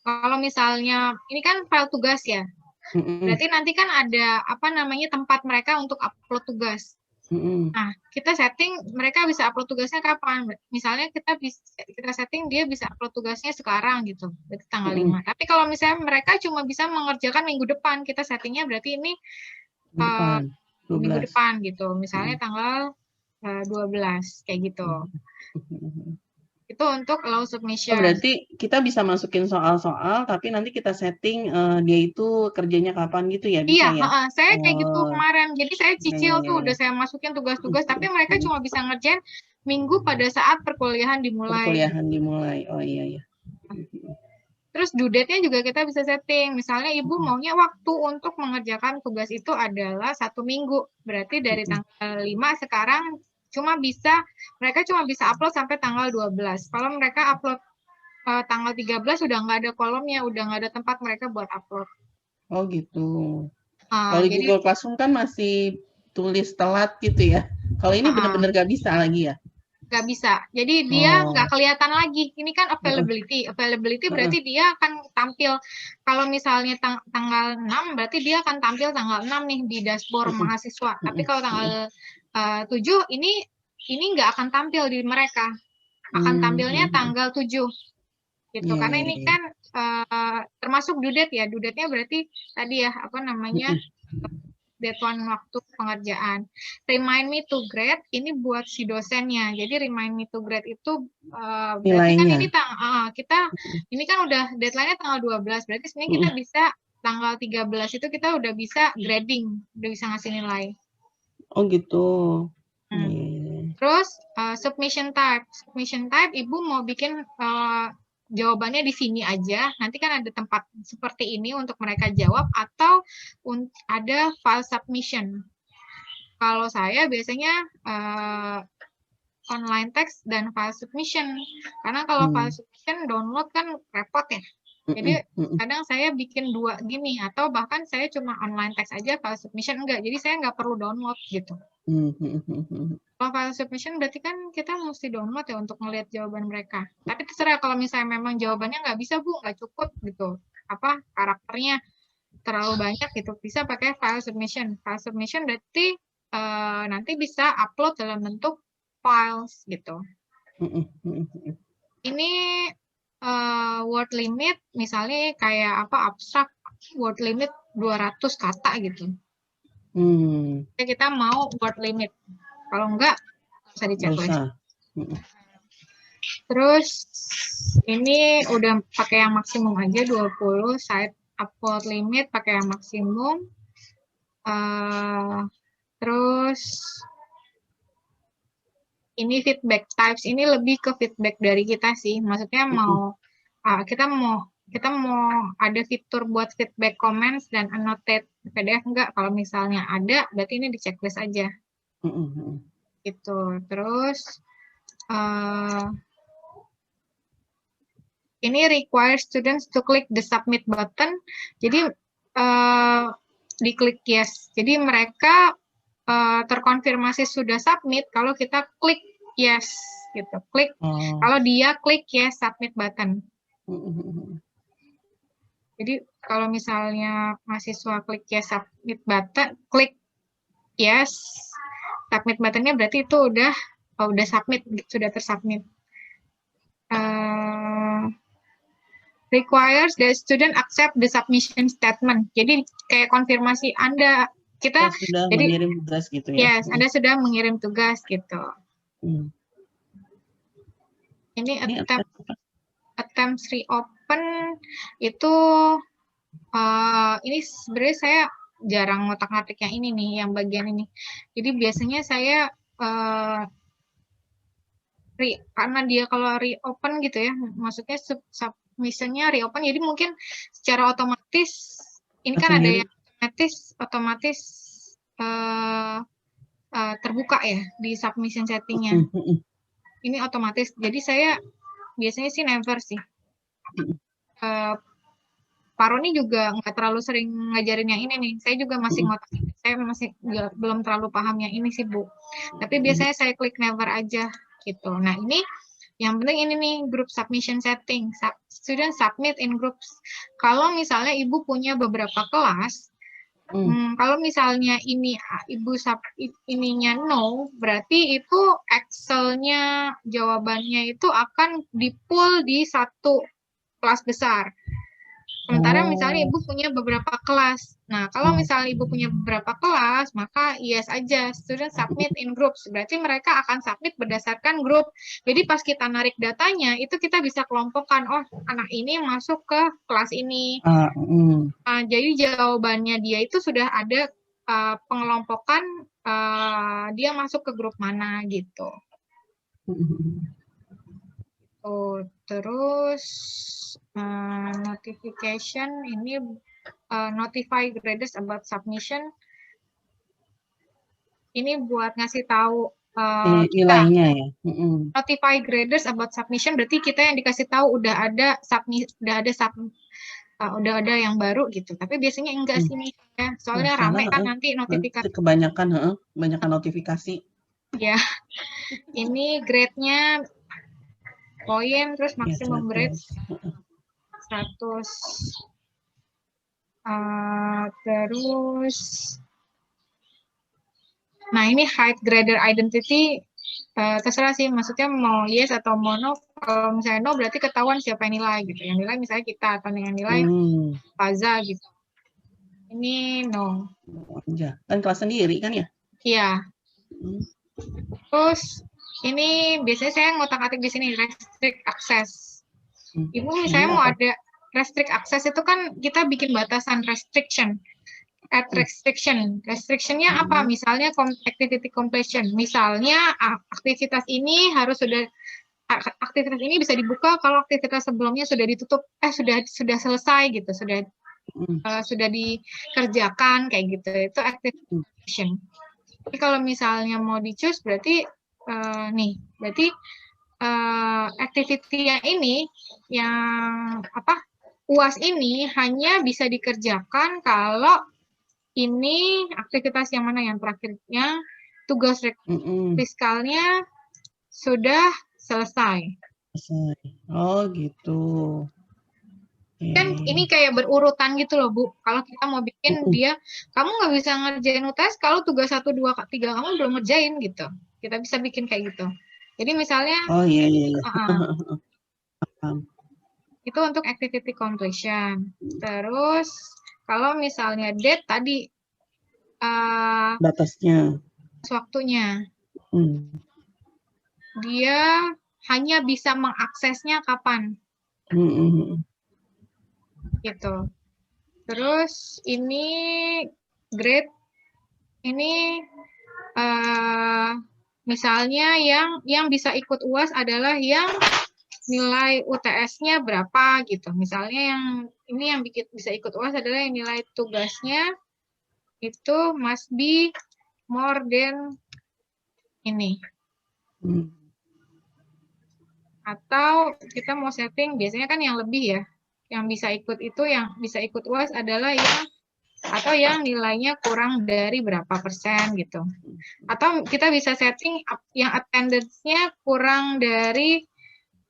kalau misalnya ini kan file tugas ya. Berarti nanti kan ada apa namanya tempat mereka untuk upload tugas. Nah, kita setting mereka bisa upload tugasnya kapan. Misalnya kita setting dia bisa upload tugasnya sekarang gitu, berarti tanggal 5. Tapi kalau misalnya mereka cuma bisa mengerjakan minggu depan, kita settingnya berarti ini minggu depan gitu. Misalnya tanggal 12 kayak gitu. Itu untuk allow submission.
Berarti kita bisa masukin soal-soal, tapi nanti kita setting dia itu kerjanya kapan gitu ya? Bisa
iya,
ya?
saya kayak gitu kemarin. Jadi saya cicil tuh, udah saya masukin tugas-tugas, tapi mereka cuma bisa ngerjain minggu pada saat perkuliahan dimulai.
Oh iya.
Terus due date-nya juga kita bisa setting. Misalnya ibu maunya waktu untuk mengerjakan tugas itu adalah 1 minggu. Berarti dari tanggal 5 sekarang mereka cuma bisa upload sampai tanggal 12. Kalau mereka upload tanggal 13 udah nggak ada kolomnya, udah nggak ada tempat mereka buat upload.
Oh gitu. Kalau jadi, Google Classroom kan masih tulis telat gitu ya. Kalau ini benar-benar nggak bisa lagi ya?
Nggak bisa. Jadi dia nggak kelihatan lagi. Ini kan availability. Availability berarti dia akan tampil. Kalau misalnya tanggal 6, berarti dia akan tampil tanggal 6 nih di dashboard mahasiswa. Tapi kalau tanggal 7, ini nggak akan tampil di mereka. Akan tampilnya tanggal 7. Gitu. Karena ini kan termasuk due date ya. Due date-nya berarti tadi ya, apa namanya, deadline waktu pengerjaan. Remind me to grade ini buat si dosennya. Jadi remind me to grade itu berarti kan ini ini kan udah deadline-nya tanggal 12. Berarti sebenarnya kita bisa tanggal 13 itu kita udah bisa grading, udah bisa ngasih nilai.
Oh gitu.
Terus submission type. Submission type ibu mau bikin jawabannya di sini aja, nanti kan ada tempat seperti ini untuk mereka jawab, atau ada file submission. Kalau saya biasanya online text dan file submission, karena kalau file submission download kan repot ya. Jadi kadang saya bikin 2 gini, atau bahkan saya cuma online text aja, file submission enggak, jadi saya nggak perlu download gitu. Kalau file submission berarti kan kita mesti download ya untuk melihat jawaban mereka. Tapi terserah kalau misalnya memang jawabannya nggak bisa Bu, nggak cukup gitu. Apa karakternya terlalu banyak gitu, bisa pakai file submission. File submission berarti nanti bisa upload dalam bentuk files gitu. Ini word limit misalnya kayak apa abstrak, word limit 200 kata gitu. Kita mau word limit. Kalau enggak, bisa di-checklist. Terus, ini udah pakai yang maksimum aja, 20. Site upload limit pakai yang maksimum. Terus, ini feedback types. Ini lebih ke feedback dari kita sih. Maksudnya kita mau kita mau ada fitur buat feedback, comments, dan annotate PDF enggak? Kalau misalnya ada, berarti ini di checklist aja. Gitu. Terus, ini require students to click the submit button. Jadi, diklik yes. Jadi mereka terkonfirmasi sudah submit kalau kita klik yes gitu. Klik kalau dia klik yes submit button. Jadi kalau misalnya mahasiswa klik yes submit button, klik yes submit buttonnya berarti itu udah submit, sudah tersubmit. Requires the student accept the submission statement. Jadi kayak konfirmasi Anda kita
sudah
jadi
mengirim tugas gitu ya.
Yes, Anda sudah mengirim tugas gitu. Ini attempts reopen itu ini sebenarnya saya jarang ngotak-ngatik yang ini nih, yang bagian ini. Jadi biasanya saya karena dia kalau reopen gitu ya, maksudnya submissionnya reopen, jadi mungkin secara otomatis ini kan ada yang otomatis terbuka ya di submission settingnya. Ini otomatis. Jadi saya biasanya sih never sih. Pak Roni juga nggak terlalu sering ngajarin yang ini nih. Saya juga masih ngotak. Saya masih belum terlalu paham yang ini sih, Bu. Tapi biasanya saya klik never aja gitu. Nah, ini yang penting ini nih, group submission setting. Student submit in groups. Kalau misalnya Ibu punya beberapa kelas, kalau misalnya ini Ibu ininya no, berarti itu Excel-nya jawabannya itu akan di-pull di satu kelas besar. Sementara misalnya Ibu punya beberapa kelas. Nah, kalau misalnya Ibu punya beberapa kelas, maka yes aja, student submit in groups. Berarti mereka akan submit berdasarkan grup. Jadi pas kita narik datanya, itu kita bisa kelompokkan, oh anak ini masuk ke kelas ini. Jadi jawabannya dia itu sudah ada pengelompokan dia masuk ke grup mana gitu. Terus notification ini notify graders about submission. Ini buat ngasih tahu
nilainya ya.
Notify graders about submission berarti kita yang dikasih tahu udah ada yang baru gitu. Tapi biasanya enggak sih nih ya. Soalnya rame kan nanti notifikasi.
Kebanyakan notifikasi.
Ya. Ini grade-nya poin, terus maksimum grade 100. Terus nah ini hide grader identity terserah sih, maksudnya mau yes atau mau no. Kalau misalnya no berarti ketahuan siapa yang nilai gitu. Yang nilai misalnya kita atau yang nilai Faza gitu. Ini no.
Kan kelas sendiri kan ya?
Iya. Terus ini biasanya saya ngotak-atik di sini restrict access. Ibu misalnya mau ada restrict access itu kan kita bikin batasan restriction. Add restriction. Restrictionnya apa? Misalnya activity completion. Misalnya aktivitas ini aktivitas ini bisa dibuka kalau aktivitas sebelumnya sudah ditutup, sudah selesai gitu, sudah dikerjakan kayak gitu. Itu activity completion. Tapi kalau misalnya mau di-choose berarti berarti activity yang ini yang UAS ini hanya bisa dikerjakan kalau ini aktivitas yang mana yang terakhirnya tugas fiskalnya sudah selesai.
Oh gitu.
Kan ini kayak berurutan gitu loh Bu. Kalau kita mau bikin dia, kamu nggak bisa ngerjain UTS kalau tugas 1, 2, 3 kamu belum ngerjain gitu. Kita bisa bikin kayak gitu. Jadi misalnya.
Oh iya.
Itu untuk activity completion. Terus kalau misalnya date tadi
batasnya,
waktunya, dia hanya bisa mengaksesnya kapan, gitu. Terus ini grade, ini misalnya yang bisa ikut UAS adalah yang nilai UTS-nya berapa gitu. Misalnya yang ini yang bisa ikut UAS adalah yang nilai tugasnya itu must be more than ini. Atau kita mau setting, biasanya kan yang lebih ya. Yang bisa ikut itu, yang bisa ikut UAS adalah yang nilainya kurang dari berapa persen gitu. Atau kita bisa setting yang attendance-nya kurang dari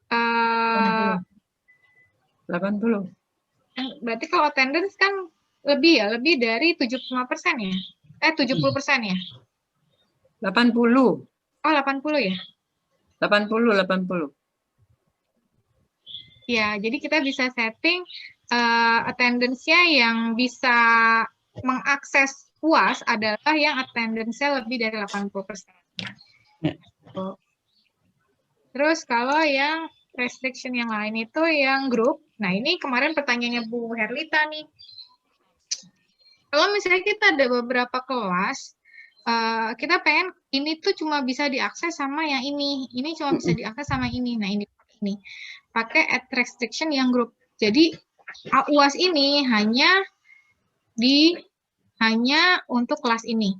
80.
Berarti kalau attendance kan lebih dari 75% ya? 70% ya?
80.
Oh, 80 ya?
80.
Ya, jadi kita bisa setting attendance-nya yang bisa mengakses UAS adalah yang attendance-nya lebih dari 80%. Terus kalau yang restriction yang lain itu yang grup. Nah, ini kemarin pertanyaannya Bu Herlita nih. Kalau misalnya kita ada beberapa kelas, kita pengen ini tuh cuma bisa diakses sama yang ini cuma bisa diakses sama ini. Nah, ini pakai add restriction yang grup. Jadi UAS ini hanya untuk kelas ini.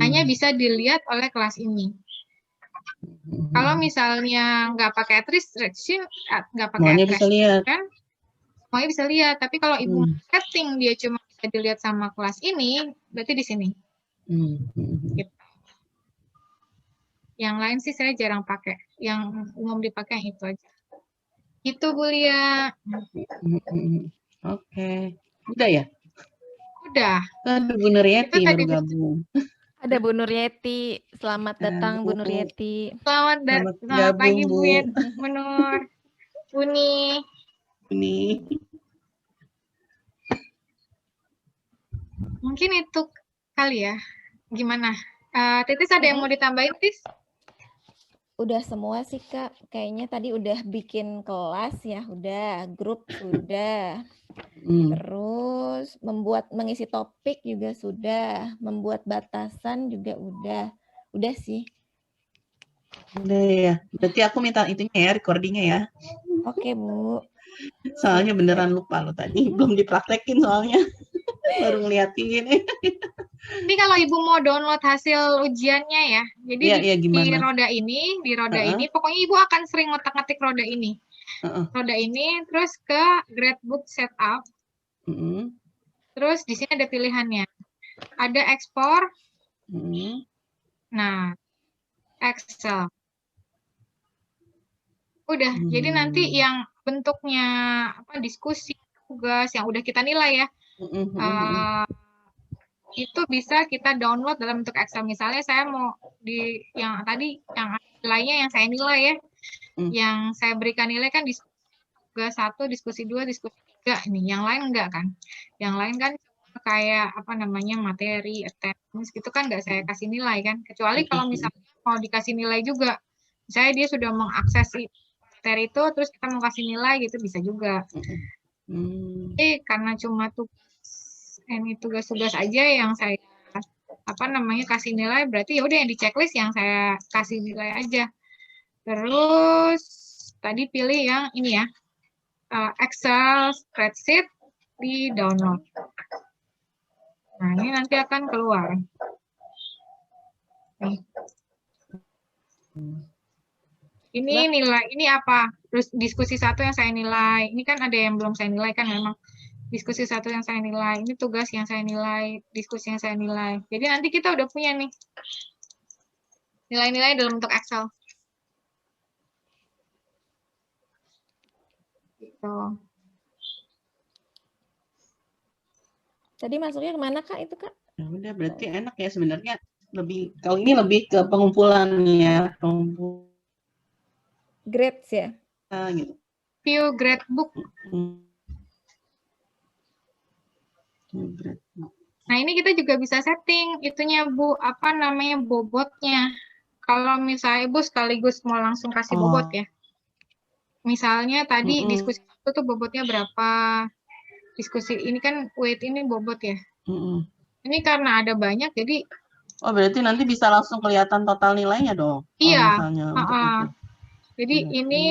Hanya bisa dilihat oleh kelas ini. Kalau misalnya nggak pakai add restriction, nggak pakai add restriction, semuanya bisa lihat. Tapi kalau ibu setting dia cuma bisa dilihat sama kelas ini, berarti di sini. Gitu. Yang lain sih saya jarang pakai. Yang umum dipakai yang itu aja. Itu Bu Lia.
Oke. Udah ya?
Udah.
Aduh, Bu Nuryeti baru gabung.
Ada Bu Nuryeti. Selamat datang Bu Nuryeti.
Selamat pagi Bu Nur. Buni. Mungkin itu kali ya. Gimana? Titis ada yang mau ditambahin, Tis?
Udah semua sih, Kak. Kayaknya tadi udah bikin kelas ya, udah. Grup sudah. Terus mengisi topik juga sudah. Membuat batasan juga udah. Udah sih.
Udah ya. Berarti aku minta itunya ya, recordingnya ya.
Oke, Bu.
Soalnya beneran lupa loh tadi. Belum dipraktekin soalnya. Baru ngeliatin gini.
Tapi kalau Ibu mau download hasil ujiannya ya, jadi di roda ini, pokoknya Ibu akan sering ngotak-ngatik roda ini. Roda ini, terus ke gradebook setup. Terus di sini ada pilihannya. Ada ekspor. Nah, Excel. Udah, jadi nanti yang bentuknya diskusi, tugas, yang udah kita nilai ya. Itu bisa kita download dalam bentuk Excel. Misalnya saya mau yang nilainya yang saya nilai ya. Yang saya berikan nilai kan diskusi 1, diskusi 2, diskusi 3 ini. Yang lain enggak kan? Yang lain kan kayak materi, attendance gitu kan enggak saya kasih nilai kan. Kecuali kalau misalnya mau dikasih nilai juga. Misalnya dia sudah mengakses materi itu terus kita mau kasih nilai gitu bisa juga. Jadi karena cuma tugas-tugas aja yang saya kasih nilai, berarti ya udah yang di checklist yang saya kasih nilai aja. Terus tadi pilih yang ini ya, Excel spreadsheet di download. Nah, ini nanti akan keluar. Nih. Ini nilai, ini apa? Terus diskusi 1 yang saya nilai. Ini kan ada yang belum saya nilai kan memang. Diskusi 1 yang saya nilai, ini tugas yang saya nilai, diskusi yang saya nilai. Jadi nanti kita udah punya nih nilai-nilai dalam bentuk Excel. Gitu.
Tadi masuknya kemana Kak itu Kak?
Ya udah berarti enak ya sebenarnya. Kalau ini lebih ke pengumpulan ya,
grades ya.
Gitu.
View gradebook. Nah, ini kita juga bisa setting itunya Bu, bobotnya. Kalau misalnya Ibu sekaligus mau langsung kasih bobot ya. Misalnya tadi diskusi itu tuh bobotnya berapa? Diskusi ini kan weight ini bobot ya. Ini karena ada banyak jadi
berarti nanti bisa langsung kelihatan total nilainya dong.
Iya.
Misalnya
Jadi ini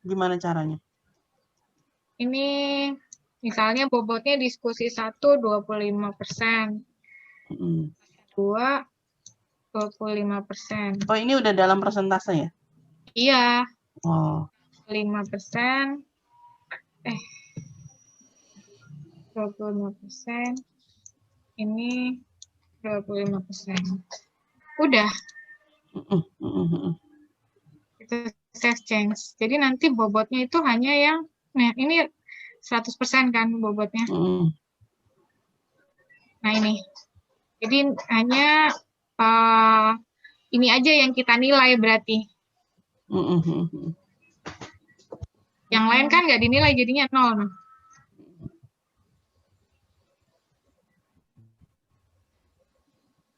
Gimana caranya?
ini misalnya bobotnya diskusi 1 25%,
Mm.
2 25%.
Oh, ini udah dalam persentase ya?
Iya,
Oh,
5%. 25%. Ini 25%. Udah, itu save change. Jadi nanti bobotnya itu hanya yang, nah ini 100% kan bobotnya. Nah ini, jadi hanya ini aja yang kita nilai berarti. Yang lain kan nggak dinilai, jadinya 0.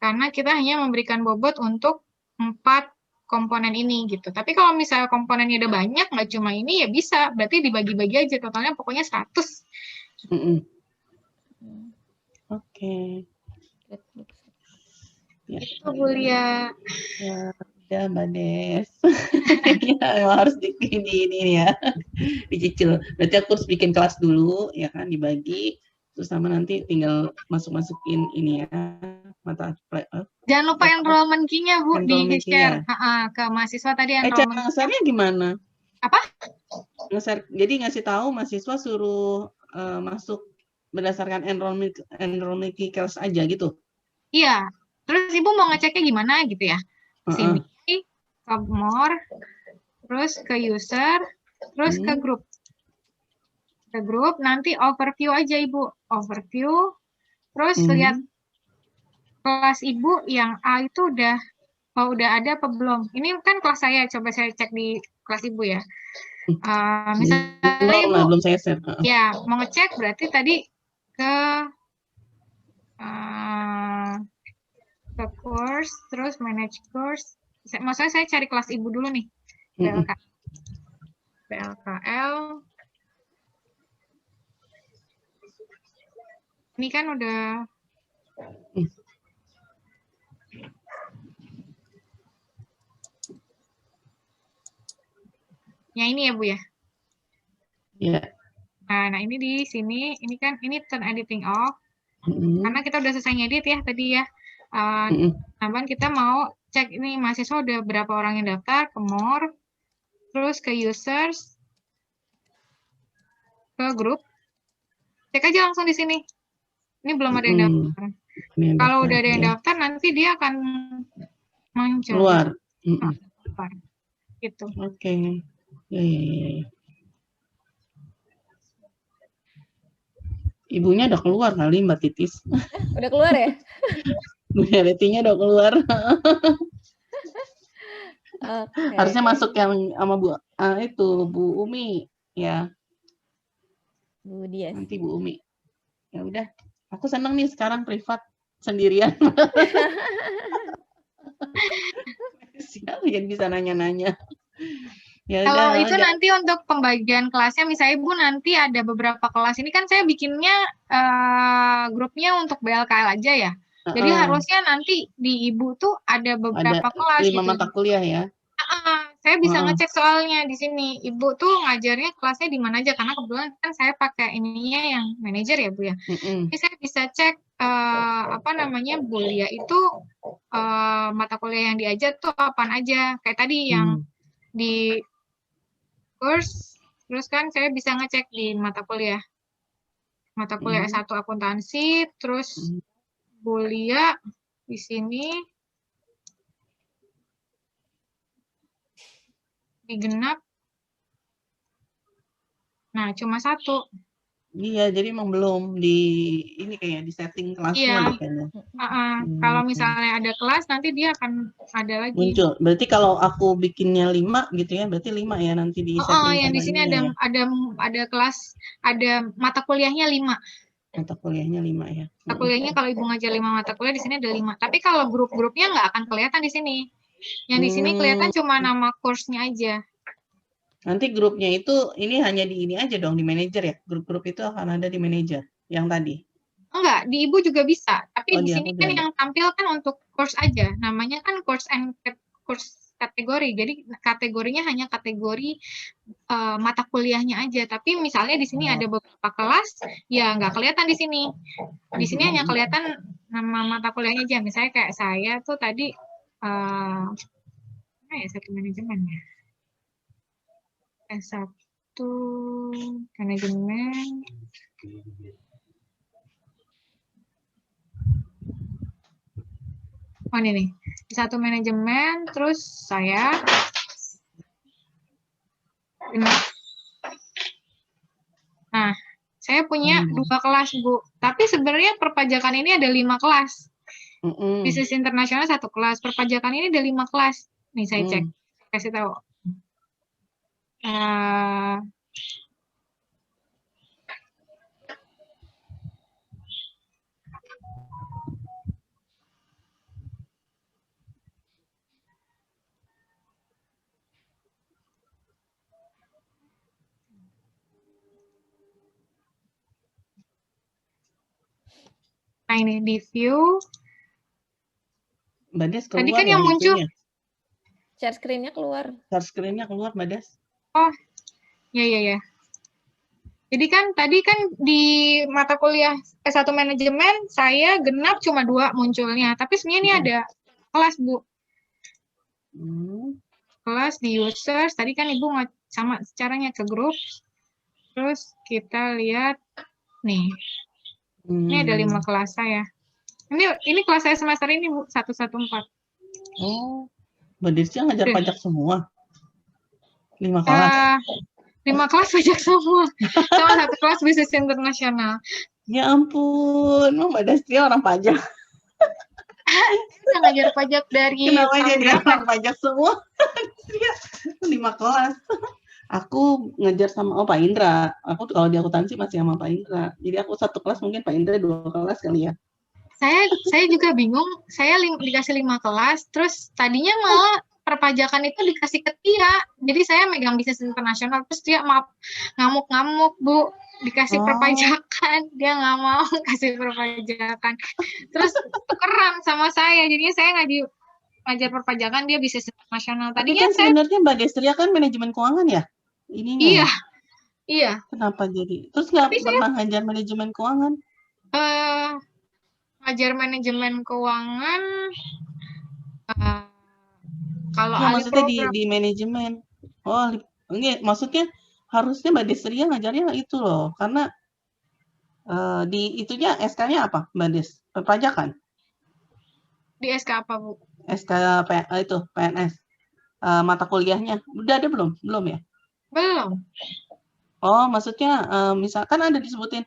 Karena kita hanya memberikan bobot untuk 4 komponen ini gitu. Tapi kalau misalnya komponennya udah banyak, nggak cuma ini ya bisa. Berarti dibagi-bagi aja, totalnya pokoknya 100.
Oke. Ya,
Itu Bu Lia.
ya, udah Mbak Des. Ya, emang harus ini ya, dicicil. Berarti aku harus bikin kelas dulu, ya kan, dibagi. Terus sama nanti tinggal masuk-masukin ini ya, mata.
Jangan lupa enrollment key-nya Bu,
Enrollment
di-share
key-nya.
ke mahasiswa tadi
Cara
enrollment.
nge-share-nya gimana?
Apa?
Jadi ngasih tahu mahasiswa suruh masuk berdasarkan enrollment key kelas aja gitu.
Iya. Terus Ibu mau ngeceknya gimana gitu ya? Sini, ke more, terus ke user, terus ke grup. Ke grup, nanti overview aja Ibu. Overview, terus lihat kelas Ibu yang A itu udah ada apa belum. Ini kan kelas saya, coba saya cek di kelas Ibu ya. Misalnya Ibu,
belum saya share.
Ya, mau ngecek berarti tadi ke course, terus manage course. Maksudnya saya cari kelas Ibu dulu nih. BLKL. Ini kan udah yang ini ya Bu ya?
Iya.
Nah ini di sini, ini kan turn editing off. Karena kita udah selesai ngedit ya tadi ya. Nah, kita mau cek ini mahasiswa udah berapa orang yang daftar, ke more, terus ke users, ke grup. Cek aja langsung di sini. Ini belum ada yang daftar. Kalau udah ada yang daftar, nanti dia akan muncul.
Keluar.
Gitu.
Oke. Ya. Ibunya udah keluar kali Mbak Titis.
Udah keluar ya?
Bunya ratingnya udah keluar.
Okay.
Harusnya masuk yang sama Bu Umi ya.
Bu Dias.
Nanti Bu Umi. Ya udah. Aku senang nih sekarang privat sendirian. Siapa yang bisa nanya-nanya. Ya
kalau
udah,
itu nanti untuk pembagian kelasnya, misalnya Ibu nanti ada beberapa kelas, ini kan saya bikinnya grupnya untuk BLKL aja ya. Jadi harusnya nanti di Ibu tuh ada beberapa kelas
5
gitu.
mata kuliah ya.
Saya bisa ngecek soalnya di sini. Ibu tuh ngajarnya kelasnya di mana aja, karena kebetulan kan saya pakai ininya yang manajer ya Bu ya. Jadi saya bisa cek Bu Lia itu mata kuliah yang diajar tuh apaan aja. Kayak tadi yang di course, terus kan saya bisa ngecek di mata kuliah S1 akuntansi, terus Bu Lia di sini di genap. Nah, cuma 1.
Iya, jadi emang belum ini kayak di setting kelasnya kayaknya.
Kalau misalnya ada kelas, nanti dia akan ada lagi.
Muncul. Berarti kalau aku bikinnya 5 gitu ya, berarti 5 ya nanti di setting.
Yang di sini ada kelas, ada mata kuliahnya 5.
Mata kuliahnya 5 ya.
Mata kuliahnya kalau Ibu ngajar 5 mata kuliah, di sini ada 5. Tapi kalau grup-grupnya nggak akan kelihatan di sini. Yang di sini kelihatan cuma nama course-nya aja.
Nanti grupnya itu ini hanya di ini aja dong, di manajer ya? Grup-grup itu akan ada di manajer yang tadi?
Enggak, di Ibu juga bisa. Tapi di sini kan
ada.
yang tampil kan untuk course aja. Namanya kan course kategori. Jadi kategorinya hanya kategori mata kuliahnya aja. Tapi misalnya di sini ada beberapa kelas, ya nggak kelihatan di sini. Di sini hanya kelihatan nama mata kuliahnya aja. Misalnya kayak saya tuh tadi apa ya, satu manajemen ya. S1 manajemen. Oh ini nih, satu manajemen, terus saya nah, saya punya 2 kelas, Bu. Tapi sebenarnya perpajakan ini ada 5 kelas. Bisnis internasional 1 kelas, perpajakan ini ada 5 kelas. Nih saya cek, kasih tahu. Nah ini di view.
Mbak Des
Tadi
keluar
kan
ya
yang muncul.
itunya?
Share screen-nya keluar.
Share screen-nya keluar, Mbak Des.
Oh, ya. Jadi kan tadi kan di mata kuliah S1 manajemen saya genap cuma 2 munculnya. Tapi sebenarnya ini ada kelas, Bu. Kelas di users. Tadi kan Ibu sama caranya ke grup. Terus kita lihat nih. Ini ada 5 kelas saya. Ini kelas saya semester ini, Bu, 114.
Oh, Mbak Desya ngajar pajak semua? 5 kelas?
5 kelas pajak semua. Sama 1 kelas bisnis internasional.
Ya ampun, Mbak Desya orang pajak.
Saya ngajar pajak dari
Kenapa
tahun
jadi
berapa?
orang pajak semua? 5 kelas. Aku ngajar sama Pak Indra. Aku kalau di akuntansi masih sama Pak Indra. Jadi aku 1 kelas, mungkin Pak Indra 2 kelas kali ya.
Saya juga bingung. Saya dikasih 5 kelas, terus tadinya malah perpajakan itu dikasih ke Tia. Jadi saya megang bisnis internasional, terus dia ngamuk-ngamuk, Bu. Dikasih perpajakan, dia nggak mau kasih perpajakan. Terus tukeran sama saya, jadinya saya ngajar perpajakan, dia bisnis internasional.
Tapi
Tadinya
kan sebenarnya Mbak Desya kan manajemen keuangan ya? Ininya.
Iya.
Kenapa jadi? Terus nggak pernah ngajar manajemen keuangan?
Ngajar manajemen keuangan kalau
ya,
alih
maksudnya
program.
di manajemen. Oh, ini maksudnya harusnya Mbak Desya ngajarnya itu loh, karena di itunya SK-nya apa, Mbak Des? Perpajakan?
Di SK apa, Bu?
SK itu PNS. Mata kuliahnya udah ada belum? Belum ya?
Belum.
Oh, maksudnya misalkan ada disebutin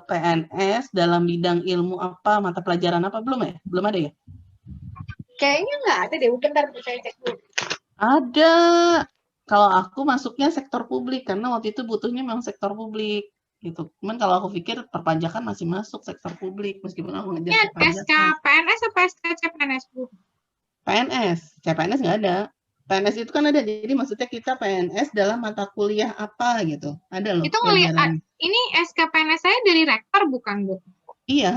PNS dalam bidang ilmu apa, mata pelajaran apa, belum ya? Belum ada ya?
Kayaknya nggak ada deh, bentar saya cek dulu.
Ada. Kalau aku masuknya sektor publik, karena waktu itu butuhnya memang sektor publik. Gitu. Cuman kalau aku pikir perpajakan masih masuk sektor publik, meskipun aku ngajar perpajakan.
SK PNS apa SK CPNS, Bu?
PNS. CPNS nggak ada. PNS itu kan ada, jadi maksudnya kita PNS dalam mata kuliah apa gitu. Ada loh.
Itu ngelihat, ini SK PNS saya dari rektor bukan, Bu?
Iya,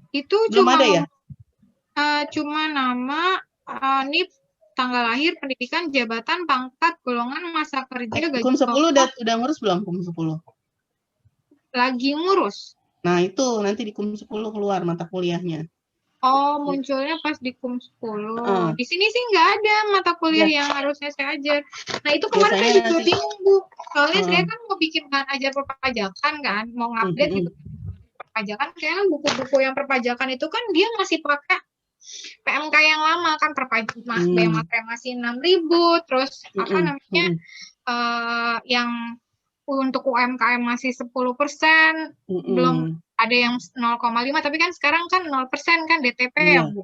Itu
belum ada ya?
Cuma nama, NIP, tanggal lahir, pendidikan, jabatan, pangkat, golongan, masa kerja, gaji
KUM 10
pokok.
udah ngurus belum KUM 10?
Lagi ngurus.
Nah, itu nanti di KUM 10 keluar mata kuliahnya.
Oh, munculnya pas di KUM 10. Di sini sih nggak ada mata kuliah yang harusnya saya ajar. Nah, itu kemarin saya juga bingung, Bu. Soalnya saya kan mau bikin bahan ajar perpajakan kan, mau ngupdate gitu. Perpajakan, kayaknya buku-buku yang perpajakan itu kan dia masih pakai PMK yang lama kan, bayar materi masih 6.000, terus apa namanya, yang untuk UMKM masih 10%, belum ada yang 0,5, tapi kan sekarang kan 0% kan DTP ya, Bu.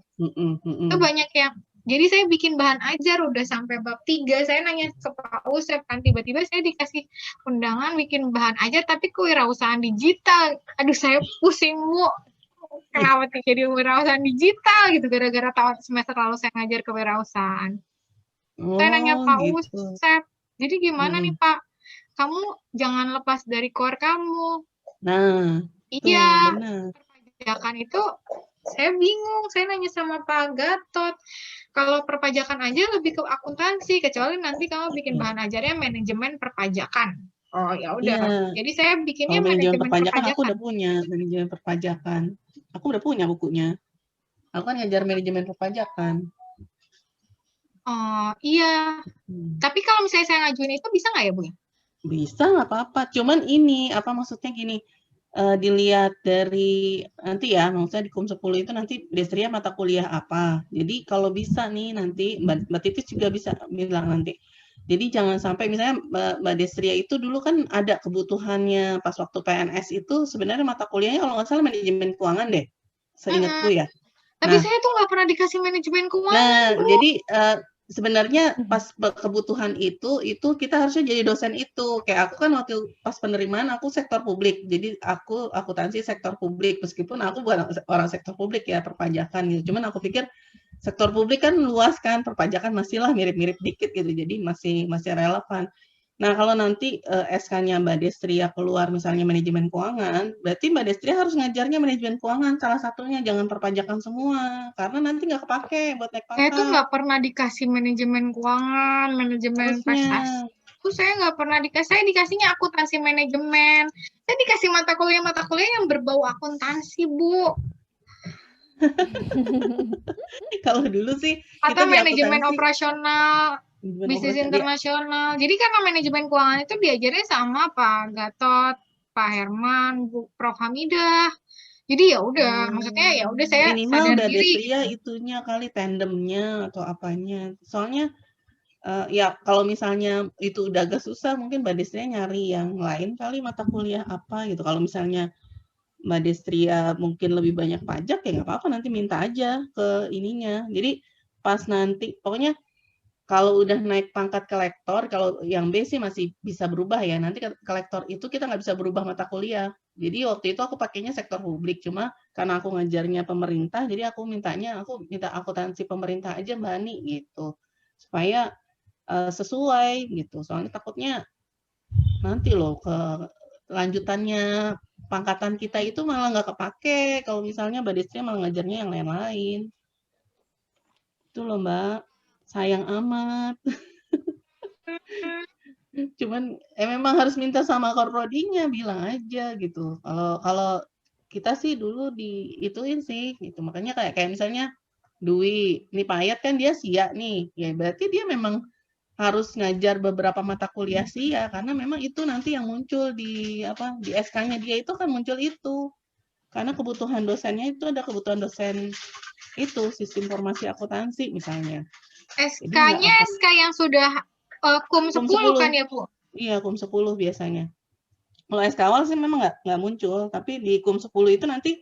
Itu banyak yang, jadi saya bikin bahan ajar udah sampai bab 3, saya nanya ke Pak Usep kan, tiba-tiba saya dikasih undangan bikin bahan ajar, tapi kewirausahaan digital. Aduh, saya pusing, Bu. Kenapa jadi kewirausahaan digital gitu, gara-gara tahun semester lalu saya ngajar kewirausahaan. Saya nanya Pak Usep, jadi gimana nih Pak? Kamu jangan lepas dari core kamu.
Nah,
iya,
benar.
perpajakan itu Saya bingung, saya nanya sama Pak Gatot. Kalau perpajakan aja lebih ke akuntansi, kecuali nanti kamu bikin bahan ajarnya manajemen perpajakan. Oh ya udah.
Iya,
Jadi saya bikinnya
kalau manajemen
manajemen
perpajakan aku
perpajakan.
udah punya manajemen perpajakan. Aku udah punya bukunya. Aku kan ngajar manajemen perpajakan.
Oh iya.
Hmm.
Tapi kalau misalnya saya ngajuin itu bisa nggak ya Bu?
Bisa, nggak apa-apa. Cuman ini, apa maksudnya gini, dilihat dari nanti ya, maksudnya di KUM 10 itu nanti Destria mata kuliah apa. Jadi kalau bisa nih nanti, Mbak Titis juga bisa bilang nanti. Jadi jangan sampai misalnya Mbak Destria itu dulu kan ada kebutuhannya pas waktu PNS itu sebenarnya mata kuliahnya kalau nggak salah manajemen keuangan deh, seingatku ya.
Tapi
Nah,
saya tuh nggak pernah dikasih manajemen keuangan.
Nah, jadi sebenarnya pas kebutuhan itu kita harusnya jadi dosen itu. Kayak aku kan waktu pas penerimaan aku sektor publik. Jadi aku akuntansi sektor publik meskipun aku bukan orang sektor publik ya, perpajakan gitu. Cuman aku pikir sektor publik kan luas kan, perpajakan masihlah mirip-mirip dikit gitu. Jadi masih relevan. Nah, kalau nanti SK-nya Mbak Destria keluar misalnya manajemen keuangan, berarti Mbak Destria harus ngajarnya manajemen keuangan salah satunya, jangan perpajakan semua, karena nanti nggak kepake buat naik
Saya tuh
pangkat.
nggak pernah dikasih manajemen keuangan, manajemen prestasi.
Harusnya.
Tuh saya nggak pernah dikasih. Saya dikasihnya akuntansi manajemen. Saya dikasih mata kuliah yang berbau akuntansi, Bu.
Kalau dulu sih kita
Atau
di
manajemen
akuntansi,
operasional, bisnis internasional. Jadi karena manajemen keuangan itu diajarnya sama Pak Gatot, Pak Herman, Bu Prof Hamidah. Jadi ya udah, maksudnya ya udah saya
minimal
sadar
Mbak
diri.
Destria itunya kali tandemnya atau apanya. Soalnya ya kalau misalnya itu udah agak susah, mungkin Mbak Destria nyari yang lain kali mata kuliah apa gitu. Kalau misalnya Mbak Destria mungkin lebih banyak pajak ya nggak apa-apa, nanti minta aja ke ininya. Jadi pas nanti, pokoknya kalau udah naik pangkat ke lektor, kalau yang B sih masih bisa berubah ya. Nanti ke lektor itu kita nggak bisa berubah mata kuliah. Jadi waktu itu aku pakainya sektor publik, cuma karena aku ngajarnya pemerintah, jadi aku minta akuntansi pemerintah aja Mbak Ani gitu, supaya sesuai gitu. Soalnya takutnya nanti loh ke lanjutannya pangkatan kita itu malah nggak kepake kalau misalnya Mbak Destria malah ngajarnya yang lain-lain. Itu loh Mbak, sayang amat. Cuman memang harus minta sama korprodinya, bilang aja gitu. Kalau kita sih dulu diituin sih gitu. Makanya kayak misalnya Dwi, ini Payat kan dia SIA nih. Ya berarti dia memang harus ngajar beberapa mata kuliah SIA karena memang itu nanti yang muncul di SK-nya dia itu kan muncul itu. Karena kebutuhan dosennya itu ada kebutuhan dosen itu sistem informasi akuntansi misalnya.
SK-nya SK yang sudah KUM 10 kan ya, Bu?
Iya, KUM 10 biasanya. Kalau SK awal sih memang nggak muncul, tapi di KUM 10 itu nanti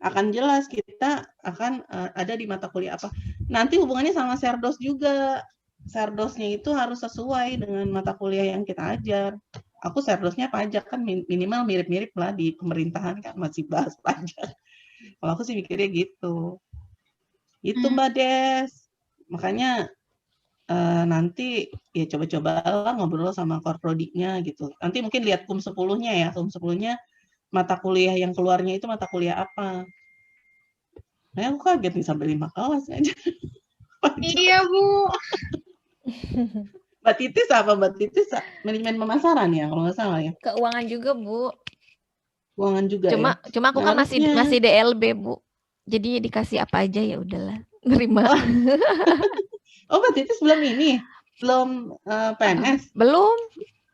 akan jelas kita akan ada di mata kuliah apa. Nanti hubungannya sama Serdos juga. Serdosnya itu harus sesuai dengan mata kuliah yang kita ajar. Aku Serdosnya pajak kan minimal mirip-mirip lah di pemerintahan kan masih bahas pajak. Kalau aku sih mikirnya gitu. Itu Mbak Des. Makanya nanti ya coba-cobalah ngobrol sama korprodiknya gitu. Nanti mungkin lihat KUM 10-nya ya. KUM 10-nya mata kuliah yang keluarnya itu mata kuliah apa. Nah, aku kaget nih sampai 5 kelas aja.
Iya, Bu.
Mbak Titis apa? Mbak Titis manajemen pemasaran ya kalau nggak salah ya.
Keuangan juga, Bu.
Keuangan juga
Cuma
ya.
cuma aku kan masih DLB, Bu. Jadi dikasih apa aja ya udahlah, nerima.
Oh, Mbak Titis belum PNS?
Belum.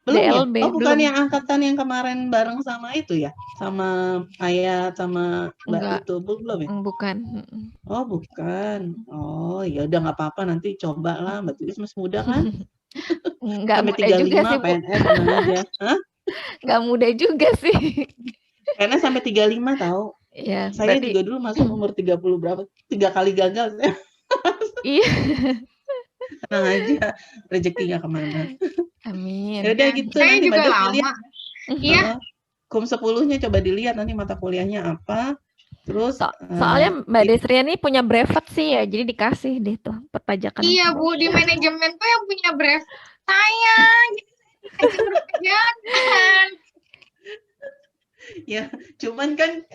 Belum
DLB,
ya? Oh, bukan
belum.
yang angkatan yang kemarin bareng sama itu ya? Sama Ayat sama Mbak
Enggak.
itu belum ya?
Bukan.
Oh, bukan. Oh, ya udah nggak apa-apa nanti cobalah. Mbak Titis masih muda kan?
Enggak
Sampai
muda juga
35
sih, Bu.
PNS tenang aja. Hah?
Enggak muda juga sih.
PNS sampai 35 tahu.
Iya,
Saya
berarti
juga dulu masuk umur 30 berapa? 3 kali gagal.
iya.
Tenang aja, rezekinya kemana.
Amin.
Ya udah gitu
Saya
nanti
juga
Mbak Des
lama.
dilihat.
Iya.
KUM 10-nya coba dilihat nanti mata kuliahnya apa. Terus
soalnya Mbak Desria nih punya brevet sih ya, jadi dikasih deh tuh perpajakan.
Iya, Bu, di manajemen tuh yang punya brevet saya. Jadi perpajakan.
Ya, cuman kan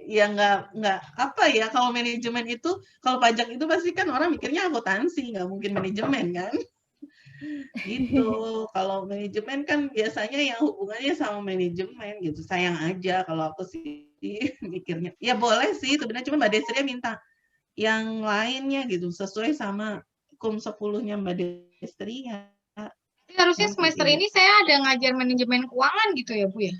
ya nggak apa ya, kalau manajemen itu, kalau pajak itu pasti kan orang mikirnya akuntansi, nggak mungkin manajemen kan. Gitu. Kalau manajemen kan biasanya yang hubungannya sama manajemen gitu. Sayang aja kalau aku sih mikirnya. Ya boleh sih sebenarnya, cuma Mbak Desria minta yang lainnya gitu sesuai sama kum 10-nya Mbak Destria.
Tapi harusnya
Nanti
semester
ya.
ini saya ada ngajar manajemen keuangan gitu ya Bu ya?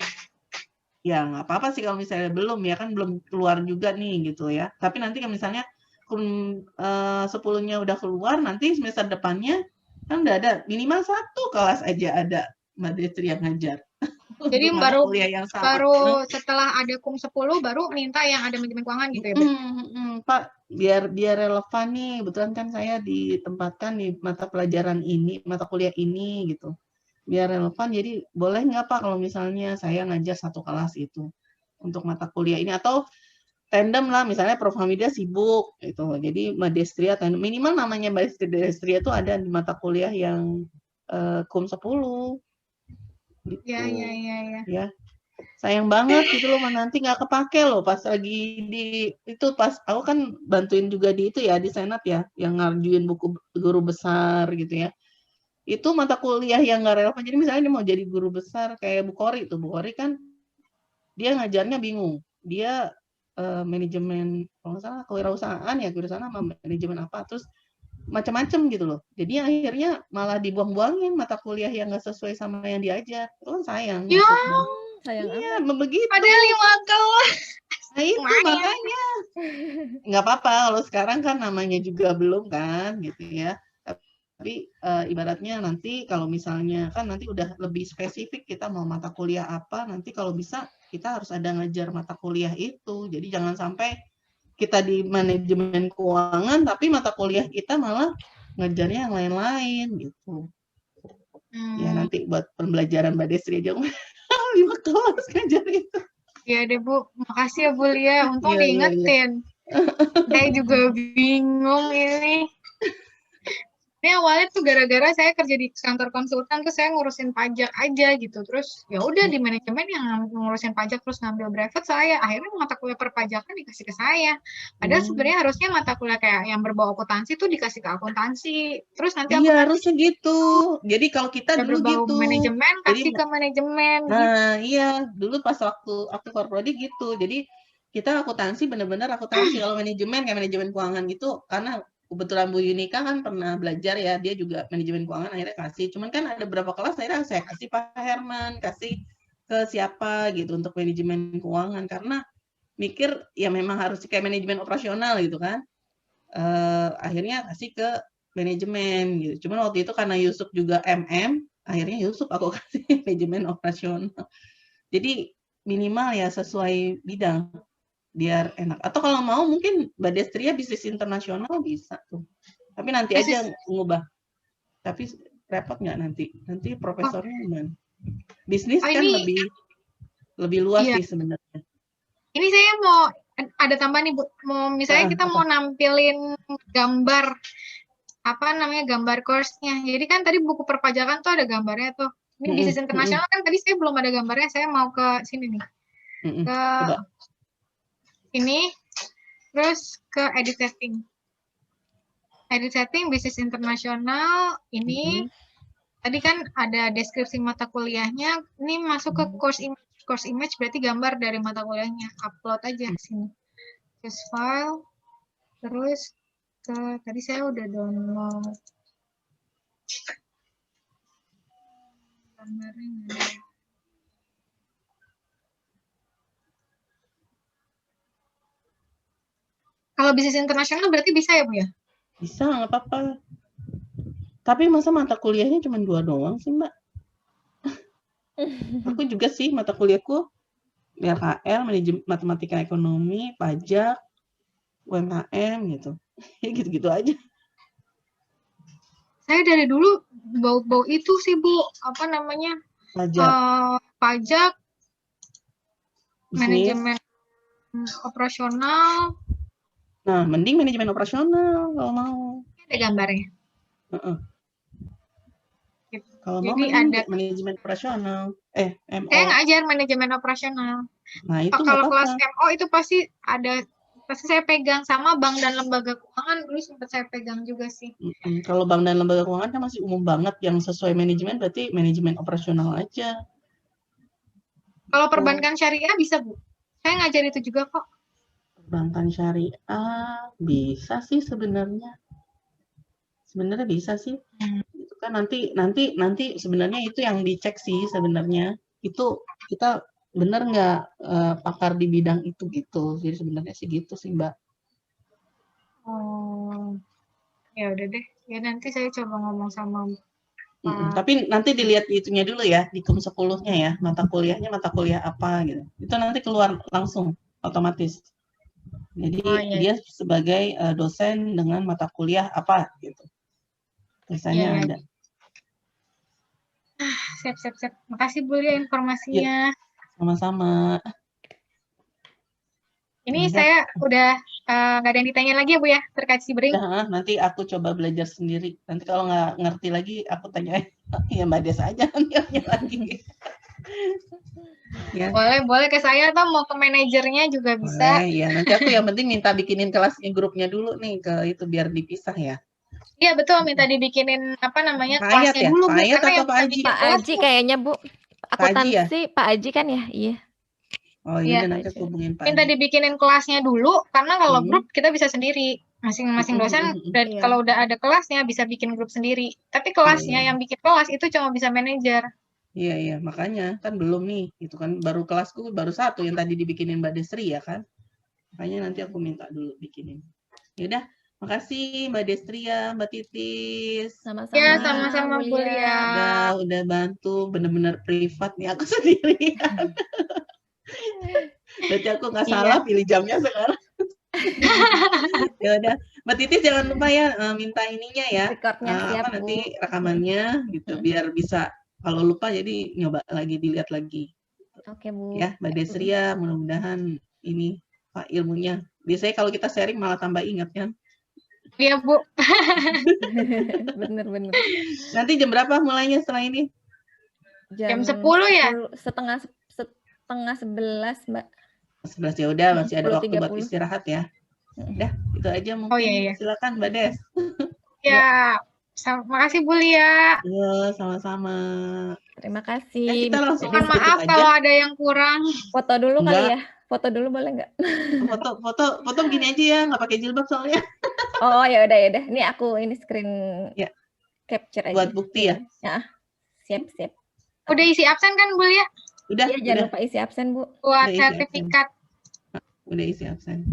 Ya nggak apa-apa sih kalau misalnya belum ya, kan belum keluar juga nih gitu ya. Tapi nanti kalau misalnya kum 10-nya udah keluar, nanti semester depannya kan udah ada minimal 1 kelas aja ada Mbak Destri yang ngajar
Jadi
untuk mata
baru
kuliah yang sama.
baru setelah ada kum 10 baru minta yang ada manajemen keuangan gitu ya Bu?
Pak, biar relevan nih. Kebetulan kan saya ditempatkan di mata pelajaran ini, mata kuliah ini gitu. Biar relevan, jadi boleh nggak Pak kalau misalnya saya ngajar 1 kelas itu untuk mata kuliah ini, atau tandem lah, misalnya Prof. Hamidah sibuk gitu. Jadi Mbak Destria tandem, minimal namanya Mbak Destria itu ada di mata kuliah yang kum 10 gitu.
Ya.
Ya. Sayang banget gitu loh, nanti nggak kepake loh pas lagi di itu, pas aku kan bantuin juga di itu ya, di Senat ya, yang ngajuin buku guru besar gitu ya. Itu mata kuliah yang nggak relevan. Jadi misalnya dia mau jadi guru besar kayak Bu Kori tuh. Bu Kori kan dia ngajarnya bingung. Dia manajemen, kalau nggak salah kewirausahaan ya, kewirausahaan sama manajemen apa, terus macam-macam gitu loh. Jadi akhirnya malah dibuang-buangin mata kuliah yang nggak sesuai sama yang diajar. Itu kan sayang.
Ya,
Maksudnya.
Sayang
Iya,
amat.
begitu.
ada 5 kelas.
Nah itu makanya nggak apa-apa kalau sekarang kan namanya juga belum kan gitu ya. Tapi ibaratnya nanti kalau misalnya kan nanti udah lebih spesifik kita mau mata kuliah apa, nanti kalau bisa kita harus ada ngajar mata kuliah itu. Jadi jangan sampai kita di manajemen keuangan tapi mata kuliah kita malah ngajarnya yang lain-lain gitu. Ya nanti buat pembelajaran Mbak Destri aja 5 kelas ngajar itu.
Ya deh Bu, makasih ya Bu Lia, untung
Iya.
diingetin. Saya juga bingung ini. Ini awalnya tuh gara-gara saya kerja di kantor konsultan, tuh saya ngurusin pajak aja gitu. Terus ya udah di manajemen yang ngurusin pajak terus ngambil brevet saya. Akhirnya mata kuliah perpajakan dikasih ke saya. Padahal sebenarnya harusnya mata kuliah kayak yang berbau akuntansi tuh dikasih ke akuntansi. Terus nanti
Iya,
akuntansi
harusnya gitu. Jadi kalau kita
yang
dulu
berbau
gitu.
manajemen kasih
Jadi
ke manajemen gitu.
nah, iya, dulu pas waktu aku korprodi gitu. Jadi kita akuntansi benar-benar akuntansi. Kalau manajemen kayak manajemen keuangan gitu, karena kebetulan Bu Yunika kan pernah belajar ya, dia juga manajemen keuangan akhirnya kasih. Cuman kan ada beberapa kelas akhirnya saya kasih Pak Herman, kasih ke siapa gitu untuk manajemen keuangan, karena mikir ya memang harus kayak manajemen operasional gitu kan. Akhirnya kasih ke manajemen gitu. Cuman waktu itu karena Yusuf juga MM, akhirnya Yusuf aku kasih manajemen operasional. Jadi minimal ya sesuai bidang biar enak. Atau kalau mau mungkin Mbak Destria bisnis internasional bisa tuh. Tapi nanti aja ngubah. Tapi repot nggak nanti? Nanti profesornya gimana? Bisnis kan lebih luas sih sebenarnya.
Ini saya mau ada tambah nih Bu. Mau misalnya kita mau nampilin gambar apa namanya gambar course-nya. Jadi kan tadi buku perpajakan tuh ada gambarnya tuh. Ini bisnis internasional kan tadi saya belum ada gambarnya. Saya mau ke sini nih. Ke ini terus ke edit setting. Edit setting bisnis internasional ini tadi kan ada deskripsi mata kuliahnya. Ini masuk ke course image berarti gambar dari mata kuliahnya. Upload aja sini. Choose file. Terus ke tadi saya udah download gambarnya. Kalau bisnis internasional berarti bisa ya Bu ya?
Bisa, nggak apa-apa. Tapi masa mata kuliahnya cuma 2 doang sih Mbak? Aku juga sih mata kuliahku RKL, manajemen matematika ekonomi, pajak, UMKM gitu. Ya gitu-gitu aja.
Saya dari dulu bau-bau itu sih Bu, apa namanya? Pajak, manajemen operasional.
Nah, mending manajemen operasional kalau mau.
Ada gambarnya. Gitu.
Kalau
Jadi
Mama ini
ada,
manajemen operasional.
saya
MO.
ngajar manajemen operasional.
Nah, itu nggak
Kalau kelas
apa-apa.
MO itu pasti saya pegang, sama bank dan lembaga keuangan dulu sempat saya pegang juga sih.
Kalau bank dan lembaga keuangan kan masih umum banget, yang sesuai manajemen berarti manajemen operasional aja.
Kalau perbankan syariah bisa, Bu. Saya ngajar itu juga kok.
Perbankan syariah bisa sih sebenarnya. Sebenarnya bisa sih. Itu kan nanti sebenarnya itu yang dicek sih sebenarnya. Itu kita benar nggak pakar di bidang itu gitu. Jadi sebenarnya sih gitu sih, Mbak.
Oh, ya udah deh. Ya nanti saya coba ngomong sama Pak.
Tapi nanti dilihat itunya dulu ya, di KUM 10-nya ya, mata kuliahnya mata kuliah apa gitu. Itu nanti keluar langsung otomatis. Jadi
iya.
dia sebagai dosen dengan mata kuliah apa gitu. Biasanya
Iya.
ada.
Siap. Makasih Bu ya informasinya.
Sama-sama.
Ini
Udah.
saya udah nggak ada yang ditanya lagi ya Bu ya terkait Sibring.
Udah, nanti aku coba belajar sendiri. Nanti kalau nggak ngerti lagi, aku tanya ya Mbak Des aja nanti lagi. Ya.
Boleh ke saya atau mau ke manajernya juga bisa.
Boleh, ya. Nanti aku yang penting minta bikinin kelasnya, grupnya dulu nih ke itu biar dipisah ya.
Iya betul, minta dibikinin
Pak Ayat
kelasnya
ya?
dulu
Pak
Bu,
Ayat
karena
atau
yang
Pak
bisa
Haji?
bikin
Pak
kelas
Aji
tuh.
kayaknya Bu.
Pak Haji ya?
Akuntansi Pak Aji kan ya? Iya.
Oh iya, nanti aku hubungin Pak
Minta
Haji.
dibikinin kelasnya dulu, karena kalau grup kita bisa sendiri. Masing-masing dosen, dan
Iya.
kalau udah ada kelasnya bisa bikin grup sendiri. Tapi kelasnya yang bikin kelas itu cuma bisa manajer.
Iya, makanya kan belum nih, itu kan baru kelasku baru satu yang tadi dibikinin Mbak Desri ya kan. Makanya nanti aku minta dulu bikinin. Yaudah, makasih Mbak Destri ya, Mbak Titis.
Sama-sama.
Ya, sama-sama Bu Lia.
Udah bantu, bener-bener privat nih aku sendirian. Berarti aku nggak salah pilih jamnya sekarang. Ya udah, Mbak Titis jangan lupa ya minta ininya ya,
Recordnya siap,
nanti
Bu.
rekamannya gitu, biar bisa kalau lupa jadi nyoba lagi, dilihat lagi.
Oke Bu.
Ya, Mbak Desri ya, mudah-mudahan ini Pak ilmunya. Biasanya kalau kita sharing malah tambah ingat kan?
Iya Bu.
Bener.
Nanti jam berapa mulainya setelah ini?
Jam 10 ya?
Setengah 11 Mbak.
11 ya udah, masih ada waktu buat istirahat ya. Udah, itu aja mungkin.
Iya.
Silakan Mbak Des.
Ya, makasih Bu Lia.
Iya, sama-sama.
Terima kasih.
Kita langsung
mohon maaf kalau ada yang kurang.
Foto dulu kali ya. Foto dulu boleh nggak?
Foto gini aja ya, nggak pakai jilbab soalnya.
Oh ya udah. Ini aku screen capture aja.
Buat bukti ya.
Ya, siap.
Udah isi absen kan Bu Lia?
Udah.
Iya, jangan lupa isi absen Bu.
Buat sertifikat.
Udah isi absen.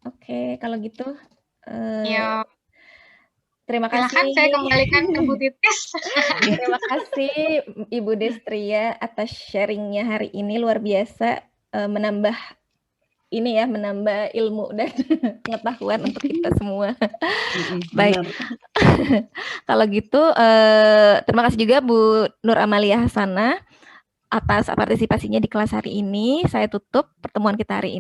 Oke, kalau gitu.
Ya.
Terima kasih.
Silahkan saya kembalikan ke Bu Titis.
Terima kasih Ibu Destria atas sharingnya hari ini, luar biasa, menambah ilmu dan pengetahuan untuk kita semua. Baik. Kalau gitu terima kasih juga Bu Nur Amalia Hasanah atas partisipasinya di kelas hari ini. Saya tutup pertemuan kita hari ini.